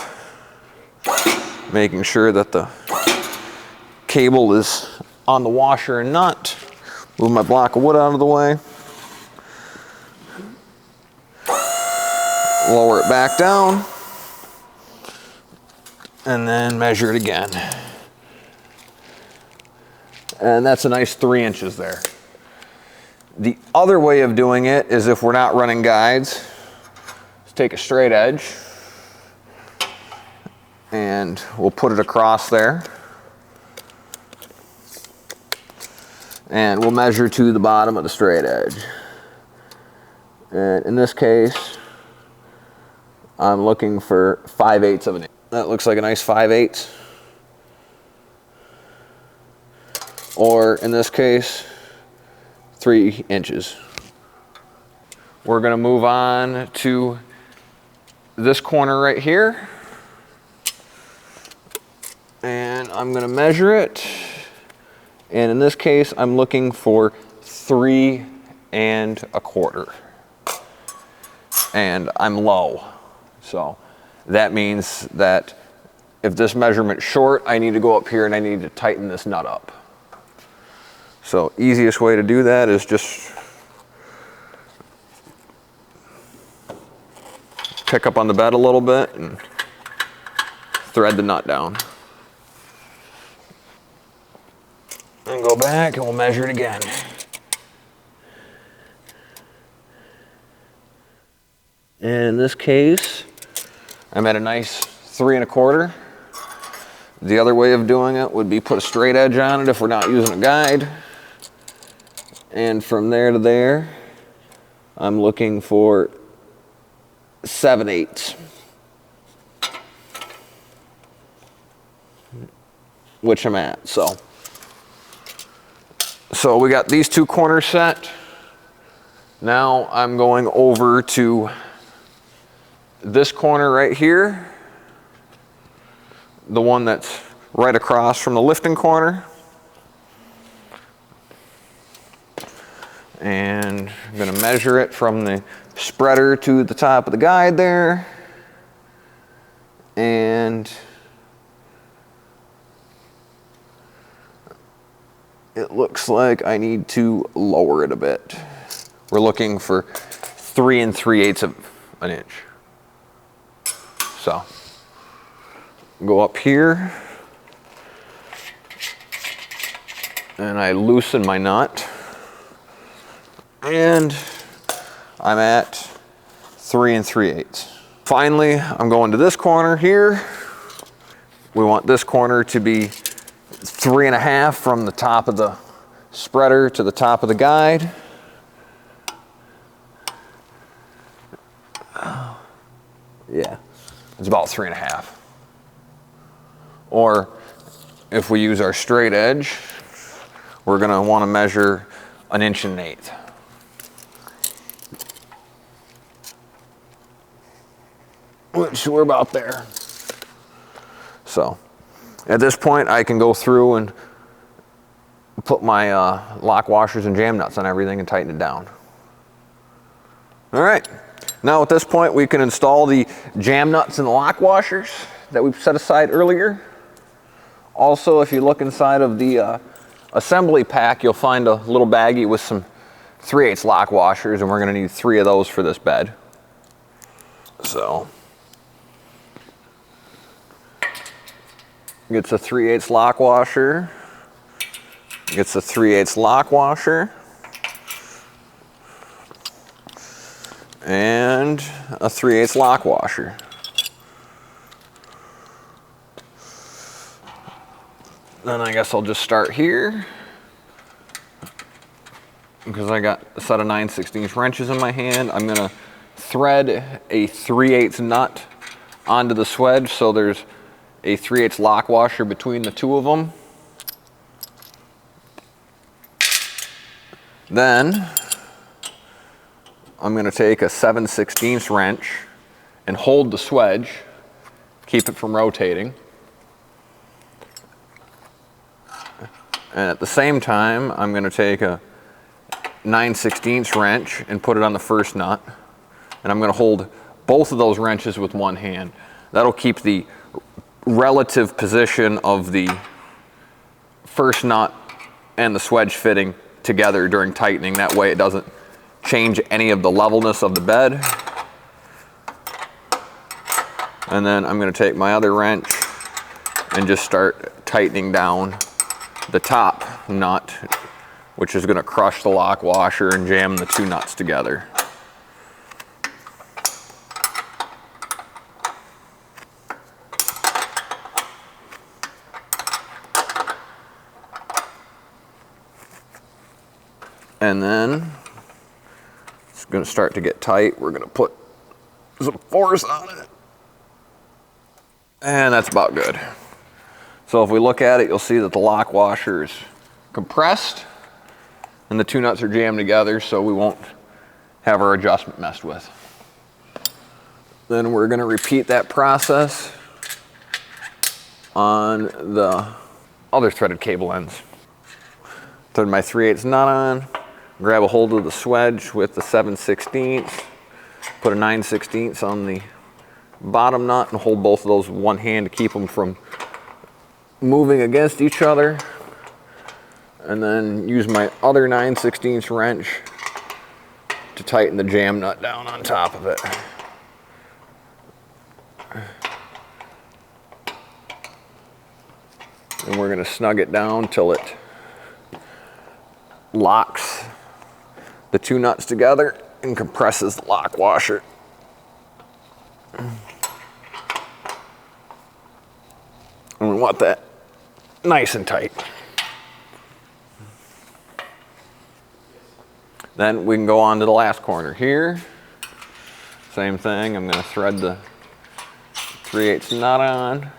[SPEAKER 1] making sure that the cable is on the washer and nut. Move my block of wood out of the way. Lower it back down. And then measure it again. And that's a nice 3 inches there. The other way of doing it is if we're not running guides, let's take a straight edge and we'll put it across there. And we'll measure to the bottom of the straight edge. And in this case, I'm looking for 5/8 of an inch. That looks like a nice 5/8. Or in this case, 3 inches. We're going to move on to this corner right here. And I'm going to measure it. And in this case, I'm looking for 3 1/4. And I'm low. So that means that if this measurement's short, I need to go up here and I need to tighten this nut up. So easiest way to do that is just pick up on the bed a little bit and thread the nut down. And go back and we'll measure it again. And in this case, I'm at a nice 3 1/4. The other way of doing it would be put a straight edge on it if we're not using a guide. And from there to there, I'm looking for 7/8, which I'm at. So we got these two corners set. Now I'm going over to this corner right here, the one that's right across from the lifting corner. And I'm going to measure it from the spreader to the top of the guide there. And it looks like I need to lower it a bit. We're looking for 3 3/8 of an inch. So go up here and I loosen my nut. And I'm at 3 3/8. Finally, I'm going to this corner here. We want this corner to be 3 1/2 from the top of the spreader to the top of the guide. Yeah, it's about 3 1/2. Or if we use our straight edge, we're gonna wanna measure 1 1/8 inches. Which we're about there. So at this point I can go through and put my lock washers and jam nuts on everything and tighten it down. All right, now at this point we can install the jam nuts and the lock washers that we set aside earlier. Also, if you look inside of the assembly pack, you'll find a little baggie with some 3/8 lock washers, and we're gonna need 3 of those for this bed. So gets a 3/8 lock washer, gets a 3/8 lock washer, and a 3/8 lock washer. Then I guess I'll just start here because I got a set of 9/16 wrenches in my hand. I'm gonna thread a 3/8 nut onto the swedge so there's a 3/8 lock washer between the two of them. Then I'm going to take a 7/16 wrench and hold the swedge, keep it from rotating. And at the same time, I'm going to take a 9/16 wrench and put it on the first nut. And I'm going to hold both of those wrenches with one hand. That'll keep the relative position of the first nut and the swedge fitting together during tightening. That way it doesn't change any of the levelness of the bed. And then I'm going to take my other wrench and just start tightening down the top nut, which is going to crush the lock washer and jam the two nuts together. And then it's going to start to get tight. We're going to put some force on it. And that's about good. So if we look at it, you'll see that the lock washer is compressed and the two nuts are jammed together so we won't have our adjustment messed with. Then we're going to repeat that process on the other threaded cable ends. Thread my 3/8 nut on, grab a hold of the swedge with the 7/16, put a 9/16 on the bottom nut and hold both of those with one hand to keep them from moving against each other. and then use my other 9/16 wrench to tighten the jam nut down on top of it. And we're going to snug it down till it locks the two nuts together and compresses the lock washer. And we want that nice and tight. Then we can go on to the last corner here. Same thing, I'm going to thread the 3/8 nut on.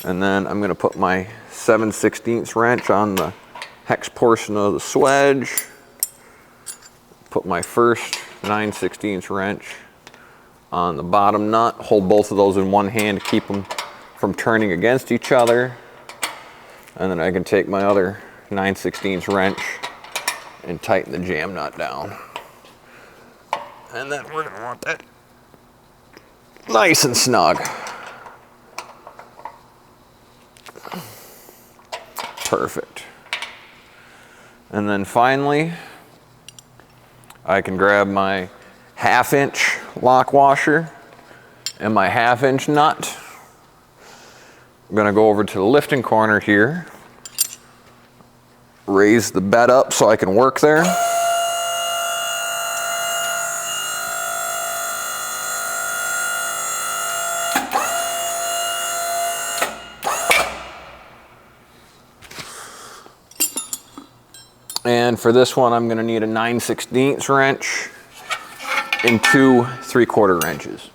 [SPEAKER 1] And then I'm going to put my 7/16 wrench on the hex portion of the swedge. Put my first 9/16 wrench on the bottom nut. Hold both of those in one hand to keep them from turning against each other. And then I can take my other 9/16 wrench and tighten the jam nut down. And then we're going to want that nice and snug. Perfect. And then finally, I can grab my 1/2" lock washer and my 1/2" nut. I'm going to go over to the lifting corner here, raise the bed up so I can work there. And for this one, I'm going to need a 9/16 wrench and 2 3/4 wrenches.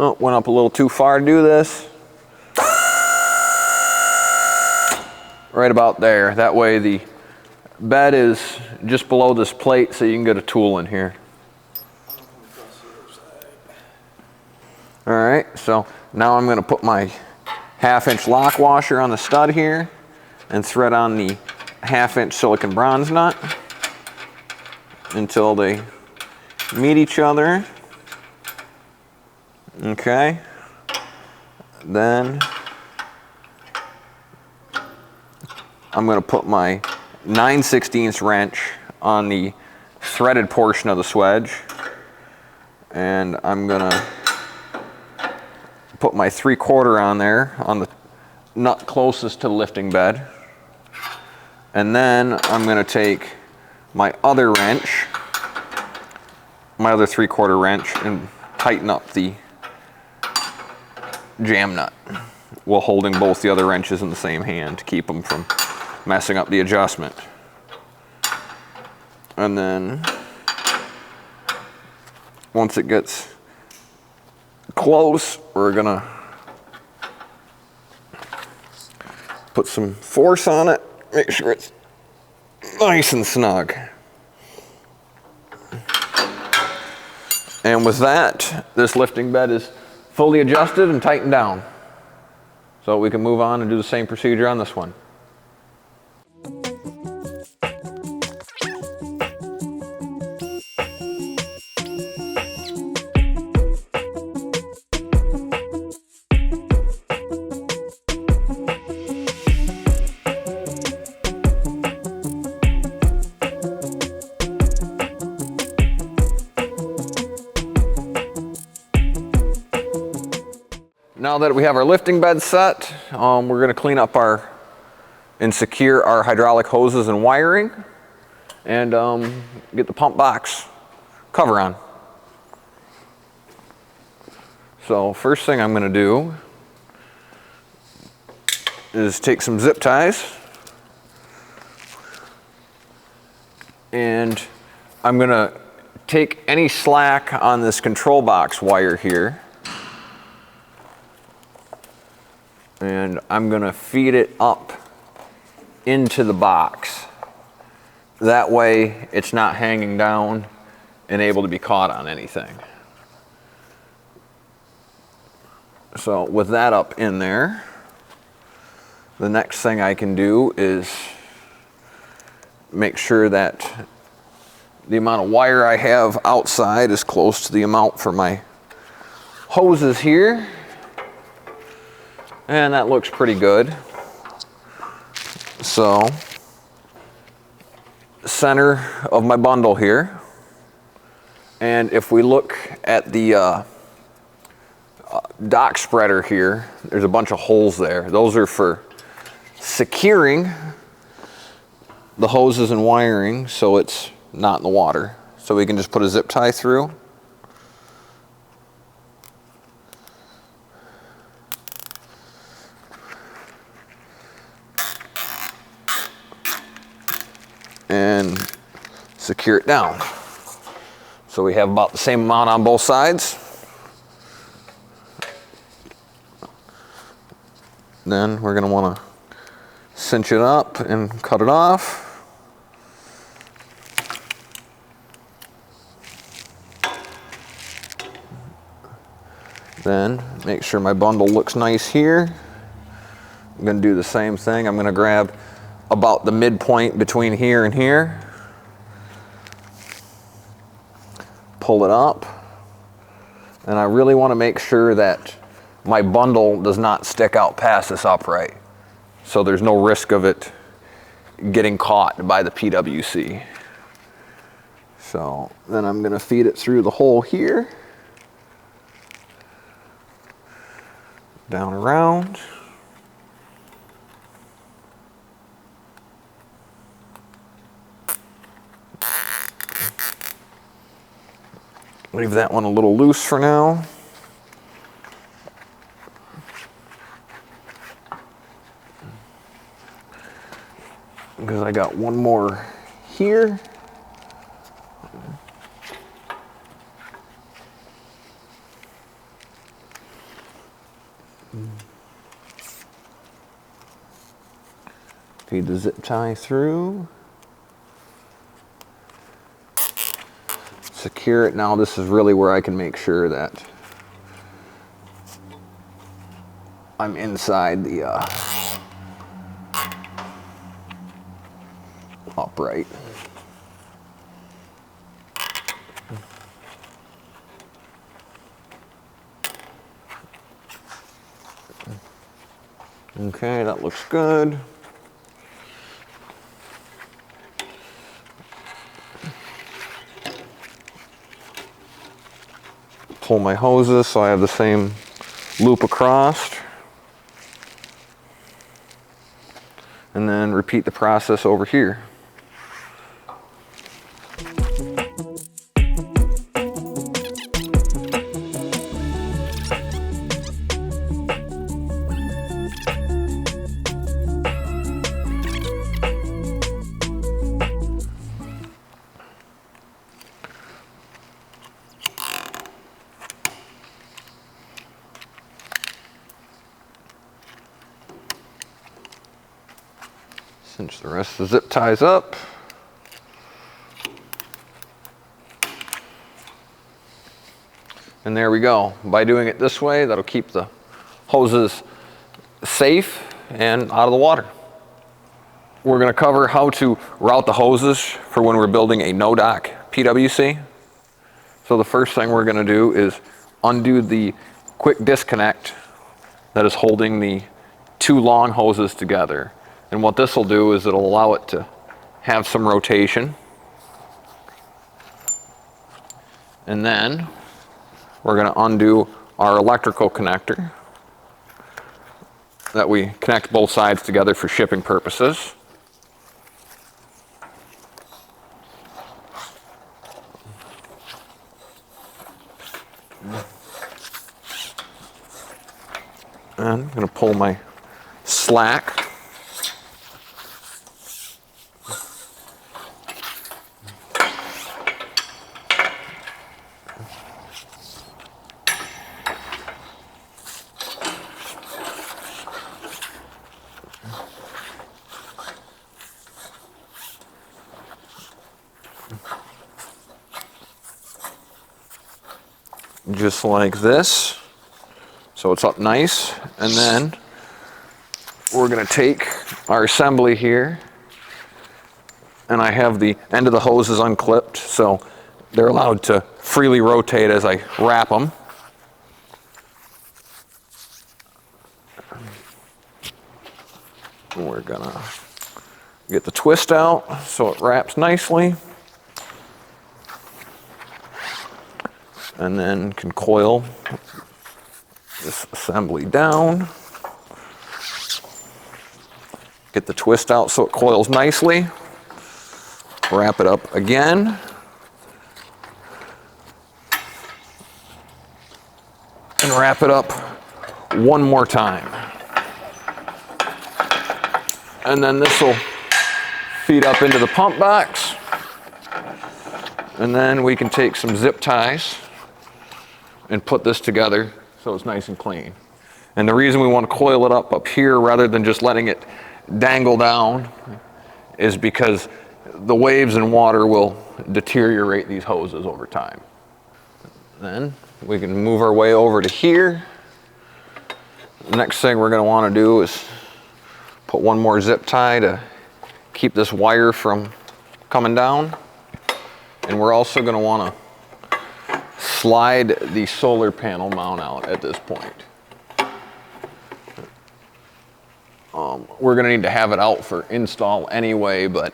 [SPEAKER 1] Oh, went up a little too far to do this. Right about there. That way the bed is just below this plate so you can get a tool in here. All right, so now I'm going to put my 1/2" lock washer on the stud here and thread on the 1/2" silicon bronze nut until they meet each other. Okay, then I'm going to put my 9/16 wrench on the threaded portion of the swedge, and I'm going to put my 3/4 on there on the nut closest to the lifting bed. And then I'm going to take my other wrench, my other 3/4 wrench, and tighten up the jam nut while holding both the other wrenches in the same hand to keep them from messing up the adjustment. And then once it gets close, we're gonna put some force on it, make sure it's nice and snug. And with that, this lifting bed is fully adjusted and tightened down. So we can move on and do the same procedure on this one. Now that we have our lifting bed set, we're going to clean up and secure our hydraulic hoses and wiring, and get the pump box cover on. So first thing I'm going to do is take some zip ties, and I'm going to take any slack on this control box wire here, and I'm going to feed it up into the box. That way it's not hanging down and able to be caught on anything. So with that up in there, the next thing I can do is make sure that the amount of wire I have outside is close to the amount for my hoses here. And that looks pretty good. So, center of my bundle here. And if we look at the dock spreader here, there's a bunch of holes there. Those are for securing the hoses and wiring so it's not in the water. So we can just put a zip tie through. And secure it down. So we have about the same amount on both sides. Then we're going to want to cinch it up and cut it off. Then make sure my bundle looks nice here. I'm going to do the same thing. I'm going to grab about the midpoint between here and here. Pull it up. And I really want to make sure that my bundle does not stick out past this upright. So there's no risk of it getting caught by the PWC. So then I'm going to feed it through the hole here. Down around. Leave that one a little loose for now. Because I got one more here. Feed the zip tie through. Secure it. Now this is really where I can make sure that I'm inside the upright. Okay, that looks good. Pull my hoses so I have the same loop across. And then repeat the process over here. Cinch the rest of the zip ties up. And there we go. By doing it this way, that'll keep the hoses safe and out of the water. We're going to cover how to route the hoses for when we're building a no-dock PWC. So the first thing we're going to do is undo the quick disconnect that is holding the two long hoses together. And what this will do is it'll allow it to have some rotation. And then we're going to undo our electrical connector that we connect both sides together for shipping purposes. And I'm going to pull my slack. Just like this, so it's up nice. And then we're going to take our assembly here, and I have the end of the hoses unclipped, so they're allowed to freely rotate as I wrap them. gonna get the twist out so it wraps nicely. And then can coil this assembly down. Get the twist out so it coils nicely. Wrap it up again. And wrap it up one more time. And then this will feed up into the pump box. And then we can take some zip ties and put this together so it's nice and clean. And the reason we want to coil it up here rather than just letting it dangle down is because the waves and water will deteriorate these hoses over time. Then we can move our way over to here. The next thing we're going to want to do is put one more zip tie to keep this wire from coming down. And we're also going to want to slide the solar panel mount out at this point. We're going to need to have it out for install anyway, but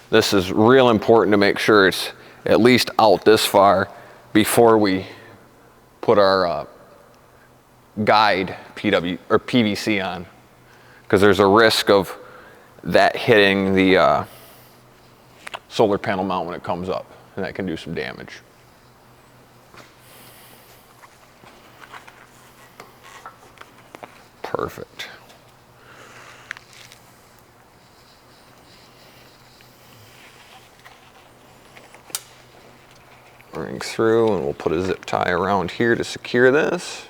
[SPEAKER 1] this is real important to make sure it's at least out this far before we put our guide PVC on, because there's a risk of that hitting the solar panel mount when it comes up, and that can do some damage. Perfect. Ring through, and we'll put a zip tie around here to secure this.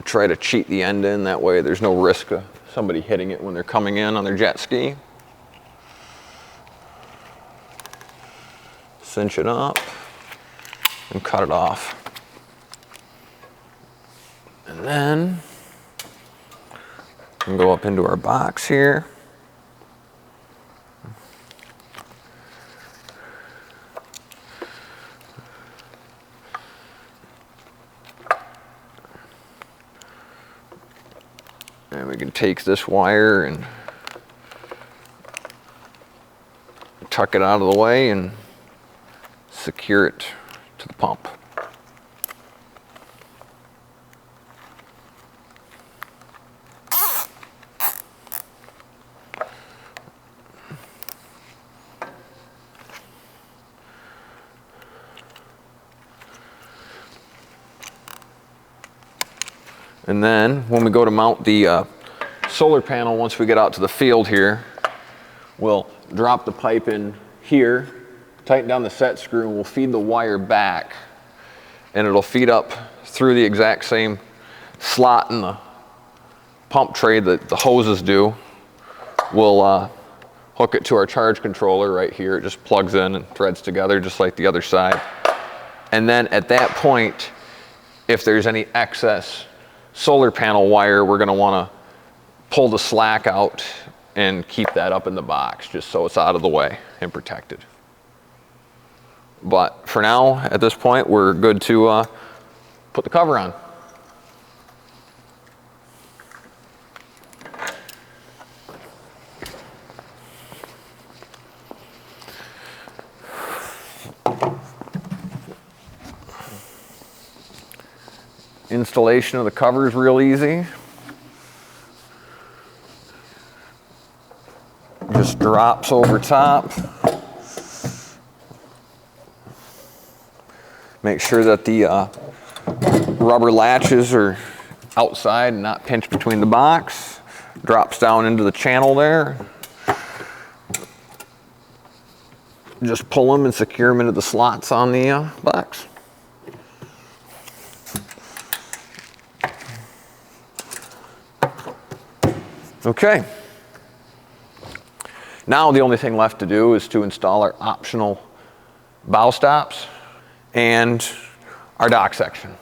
[SPEAKER 1] Try to cheat the end in, that way there's no risk of somebody hitting it when they're coming in on their jet ski. Cinch it up and cut it off. And then we can go up into our box here. And we can take this wire and tuck it out of the way and secure it to the pump. And then when we go to mount the solar panel, once we get out to the field here, we'll drop the pipe in here, tighten down the set screw, and we'll feed the wire back. And it'll feed up through the exact same slot in the pump tray that the hoses do. We'll hook it to our charge controller right here. It just plugs in and threads together just like the other side. And then at that point, if there's any excess solar panel wire, we're going to want to pull the slack out and keep that up in the box just so it's out of the way and protected. But for now, at this point, we're good to put the cover on. Installation of the cover is real easy. Just drops over top. Make sure that the rubber latches are outside and not pinched between the box. Drops down into the channel there. Just pull them and secure them into the slots on the box. Okay. Now the only thing left to do is to install our optional bow stops and our dock section.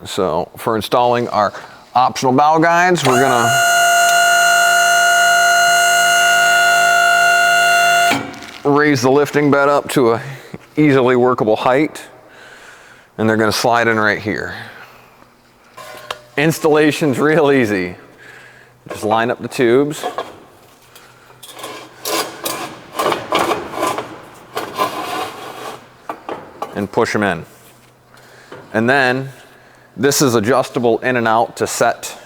[SPEAKER 1] So for installing our optional bow guides, we're gonna raise the lifting bed up to a easily workable height, and they're going to slide in right here. Installation's real easy. Just line up the tubes. And push them in. And then this is adjustable in and out to set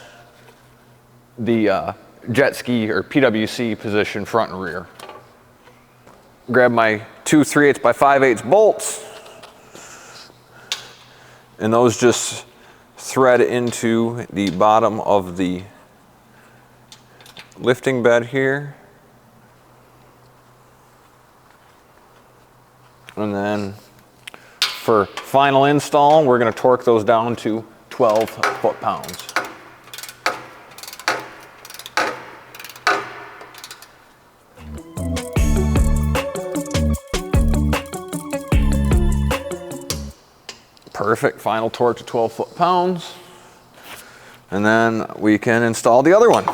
[SPEAKER 1] the jet ski or PWC position front and rear. Grab my two 3/8 by 5/8 bolts, and those just thread into the bottom of the lifting bed here. And then for final install, we're going to torque those down to 12 foot-pounds. Perfect, final torque to 12 foot-pounds. And then we can install the other one.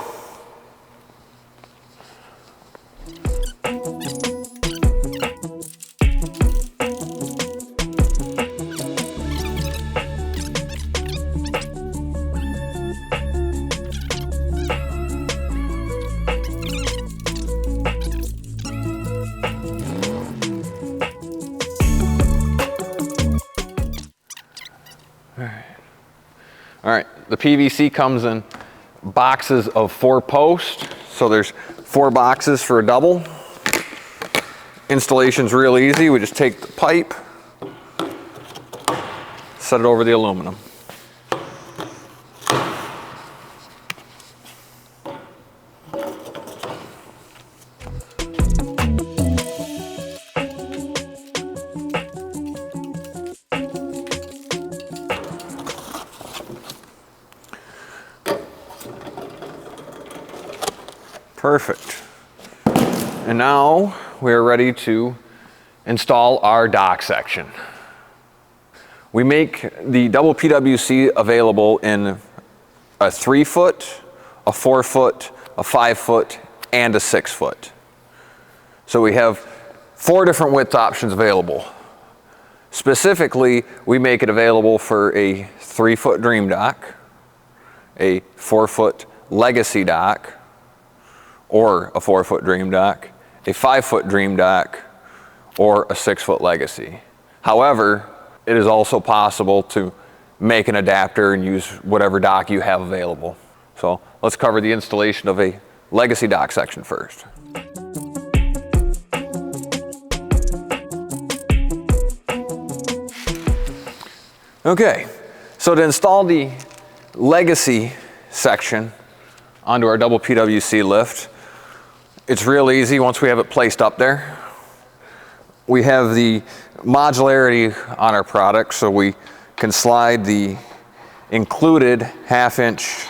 [SPEAKER 1] All right, the PVC comes in boxes of 4 posts, so there's 4 boxes for a double. Installation's real easy. We just take the pipe, set it over the aluminum. Perfect. And now we are ready to install our dock section. We make the double PWC available in a 3-foot, a 4-foot, a 5-foot, and a 6-foot. So we have 4 different width options available. Specifically, we make it available for a 3-foot Dream Dock, a 4-foot Legacy Dock, or a 4-foot Dream Dock, a 5-foot Dream Dock, or a 6-foot Legacy. However, it is also possible to make an adapter and use whatever dock you have available. So let's cover the installation of a Legacy dock section first. Okay, so to install the Legacy section onto our double PWC lift, it's real easy once we have it placed up there. We have the modularity on our product, so we can slide the included 1/2-inch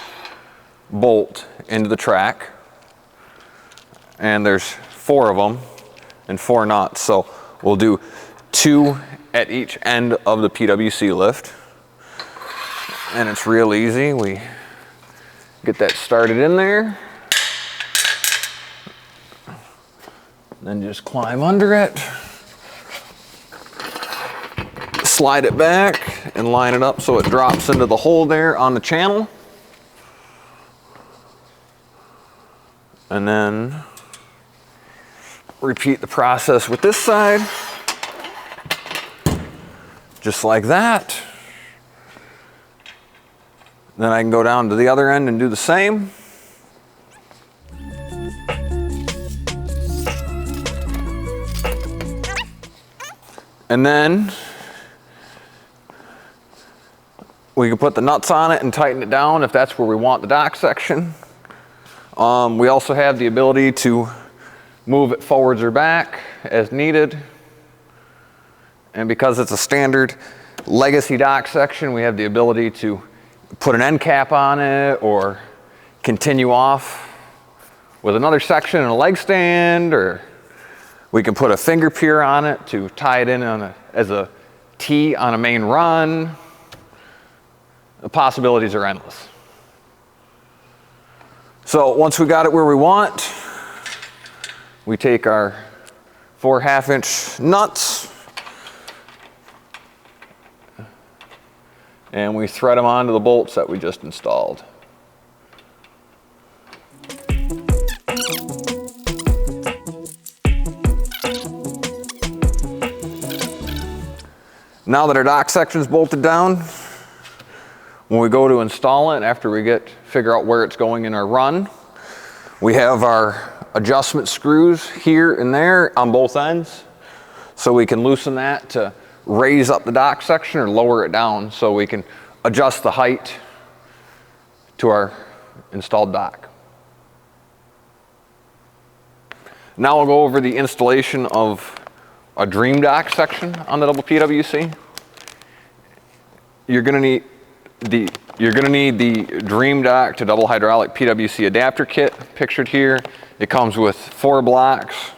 [SPEAKER 1] bolt into the track. And there's 4 of them and 4 nuts. So we'll do 2 at each end of the PWC lift. And it's real easy. We get that started in there. Then just climb under it, slide it back, and line it up so it drops into the hole there on the channel. And then repeat the process with this side, just like that. Then I can go down to the other end and do the same. And then we can put the nuts on it and tighten it down if that's where we want the dock section. We also have the ability to move it forwards or back as needed. And because it's a standard Legacy dock section, we have the ability to put an end cap on it or continue off with another section and a leg stand, or we can put a finger pier on it to tie it in as a T on a main run. The possibilities are endless. So once we got it where we want, we take our 4 1/2-inch nuts, and we thread them onto the bolts that we just installed. Now that our dock section is bolted down, when we go to install it, after we figure out where it's going in our run, we have our adjustment screws here and there on both ends. So we can loosen that to raise up the dock section or lower it down so we can adjust the height to our installed dock. Now I'll go over the installation of a dream dock section on the double PWC. You're going to need the dream dock to double hydraulic PWC adapter kit pictured here. It comes with 4 blocks,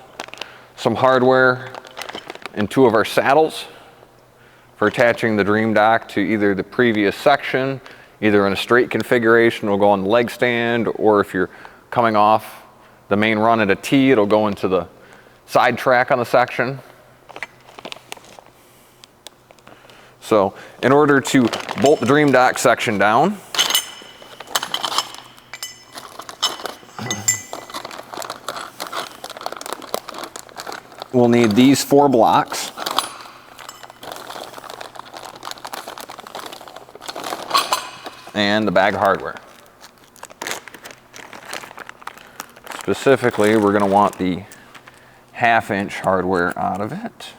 [SPEAKER 1] some hardware, and 2 of our saddles for attaching the dream dock to either the previous section, either in a straight configuration, it'll go on the leg stand, or if you're coming off the main run at a T, it'll go into the side track on the section. So in order to bolt the dream dock section down, we'll need these 4 blocks. And the bag of hardware. Specifically, we're going to want the 1/2-inch hardware out of it.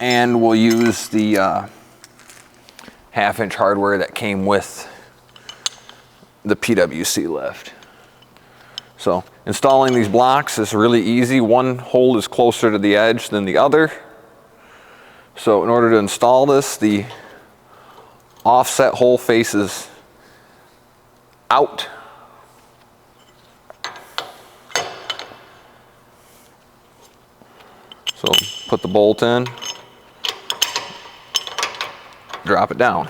[SPEAKER 1] And we'll use the 1/2-inch hardware that came with the PWC lift. So installing these blocks is really easy. One hole is closer to the edge than the other. So in order to install this, the offset hole faces out. So put the bolt in, drop it down.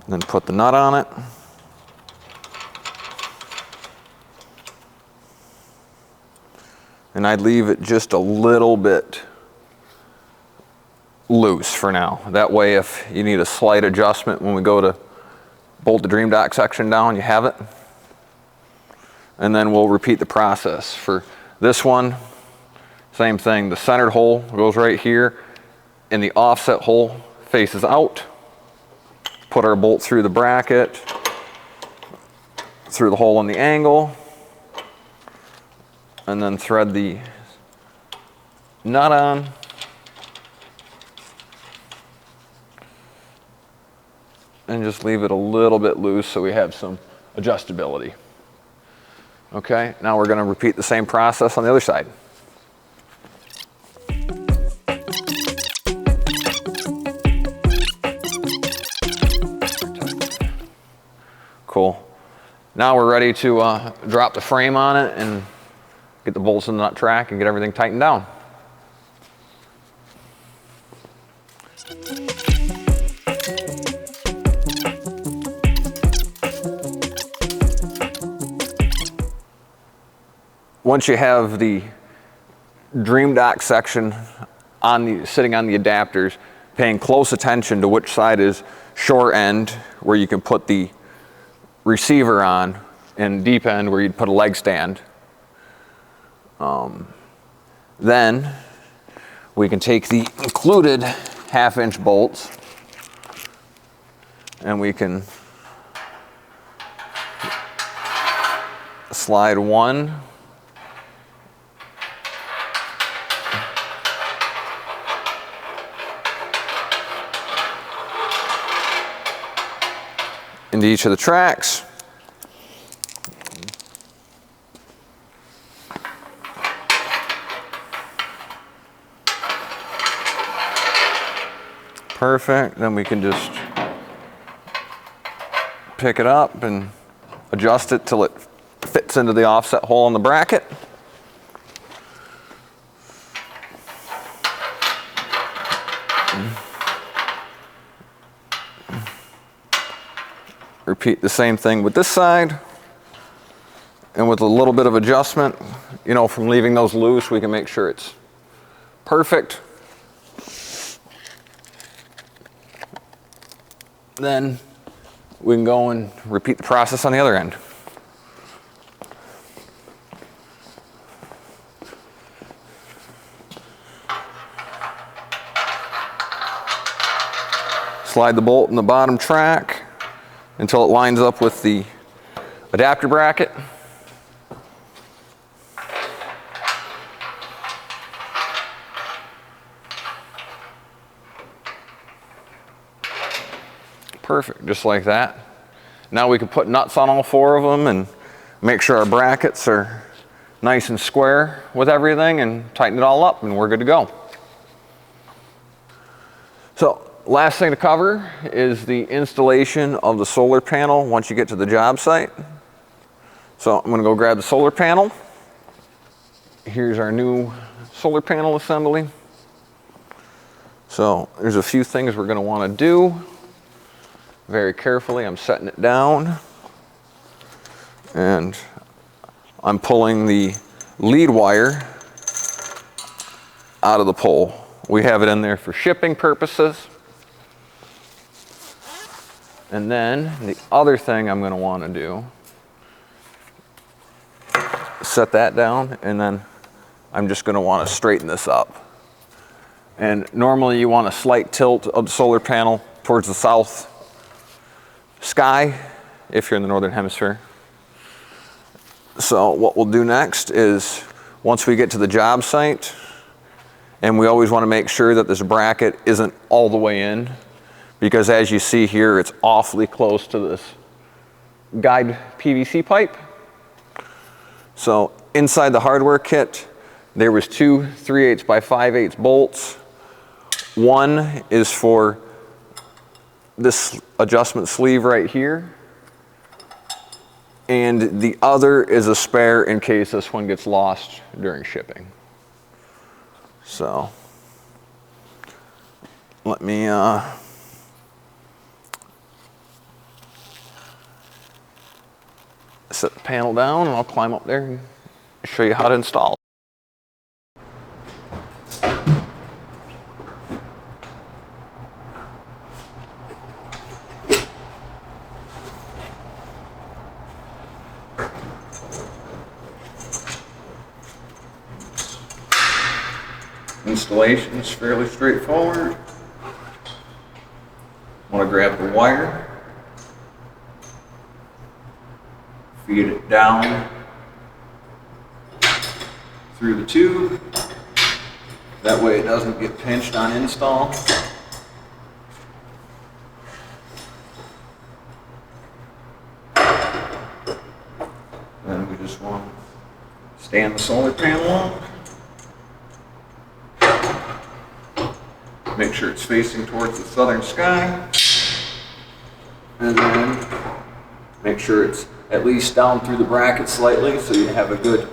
[SPEAKER 1] Then put the nut on it. And I'd leave it just a little bit loose for now. That way, if you need a slight adjustment when we go to bolt the dream dock section down, you have it. And then we'll repeat the process. For this one, same thing. The centered hole goes right here, and the offset hole faces out. Put our bolt through the bracket, through the hole in the angle, and then thread the nut on. And just leave it a little bit loose so we have some adjustability. Okay, now we're going to repeat the same process on the other side. Cool. Now we're ready to drop the frame on it and get the bolts in the nut track and get everything tightened down. Once you have the dream dock section sitting on the adapters, paying close attention to which side is short end, where you can put the receiver on, and deep end where you'd put a leg stand. Then we can take the included 1/2-inch bolts and we can slide one into each of the tracks. Perfect. Then we can just pick it up and adjust it till it fits into the offset hole in the bracket. Repeat the same thing with this side. And with a little bit of adjustment, you know, from leaving those loose, we can make sure it's perfect. Then we can go and repeat the process on the other end. Slide the bolt in the bottom track until it lines up with the adapter bracket. Perfect, just like that. Now we can put nuts on all 4 of them and make sure our brackets are nice and square with everything and tighten it all up and we're good to go. So last thing to cover is the installation of the solar panel once you get to the job site. So I'm gonna go grab the solar panel. Here's our new solar panel assembly. So there's a few things we're gonna wanna do. Very carefully, I'm setting it down. And I'm pulling the lead wire out of the pole. We have it in there for shipping purposes. And then the other thing I'm going to want to do, set that down, and then I'm just going to want to straighten this up. And normally you want a slight tilt of the solar panel towards the south sky if you're in the northern hemisphere. So what we'll do next is, once we get to the job site, and we always want to make sure that this bracket isn't all the way in, because as you see here, it's awfully close to this guide PVC pipe. So inside the hardware kit, there was 2 3/8 by 5/8 bolts. One is for this adjustment sleeve right here, and the other is a spare in case this one gets lost during shipping. So let me set the panel down and I'll climb up there and show you how to install it. Installation is fairly straightforward. I want to grab the wire, feed it down through the tube. That way it doesn't get pinched on install. Then we just want to stand the solar panel up. Make sure it's facing towards the southern sky. And then make sure it's at least down through the bracket slightly so you have a good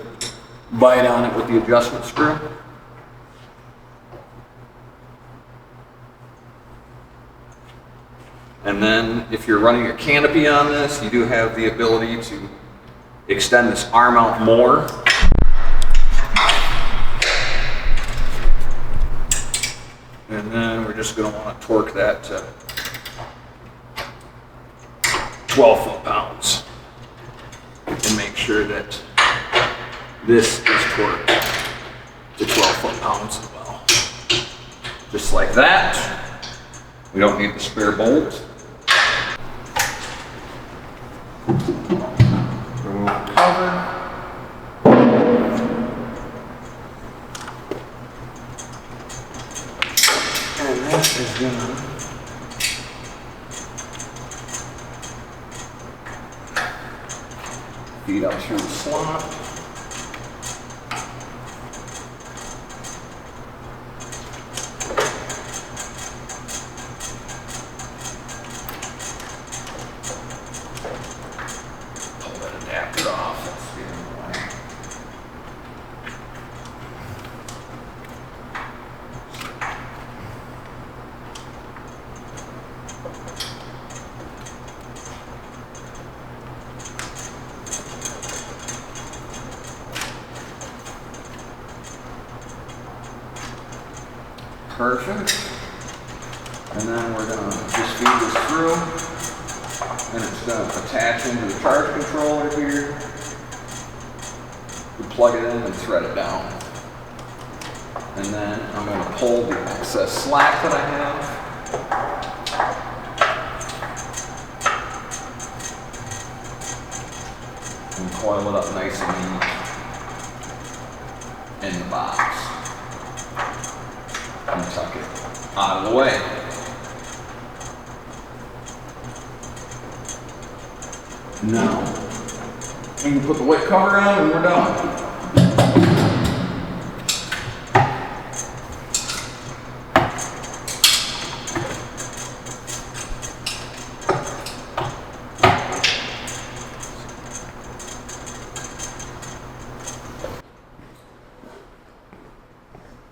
[SPEAKER 1] bite on it with the adjustment screw. And then if you're running a canopy on this, you do have the ability to extend this arm out more. And then we're just going to want to torque that to 12 foot-pounds and make sure that this is torqued to 12 foot-pounds as well. Just like that. We don't need the spare bolt. Remove the cover. And that is gonna feed up through the slot. Pull that adapter off. That's getting in the way. Perfect. And then we're gonna just feed this through, and it's gonna attach into the charge controller here. We plug it in and thread it down. And then I'm gonna pull the excess slack that I have. And coil it up nice and neat in the box. And tuck it out of the way. Now, we can put the white cover on and we're done.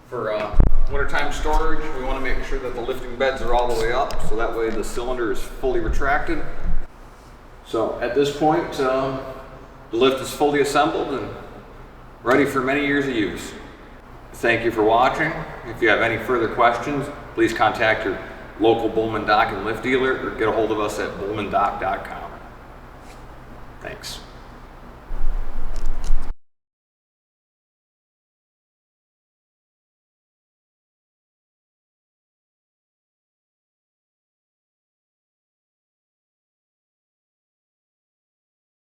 [SPEAKER 1] For wintertime storage, we want to make sure that the lifting beds are all the way up, so that way the cylinder is fully retracted. So at this point, the lift is fully assembled and ready for many years of use. Thank you for watching. If you have any further questions, please contact your local Bullman Dock and Lift dealer or get a hold of us at bullmandock.com. Thanks.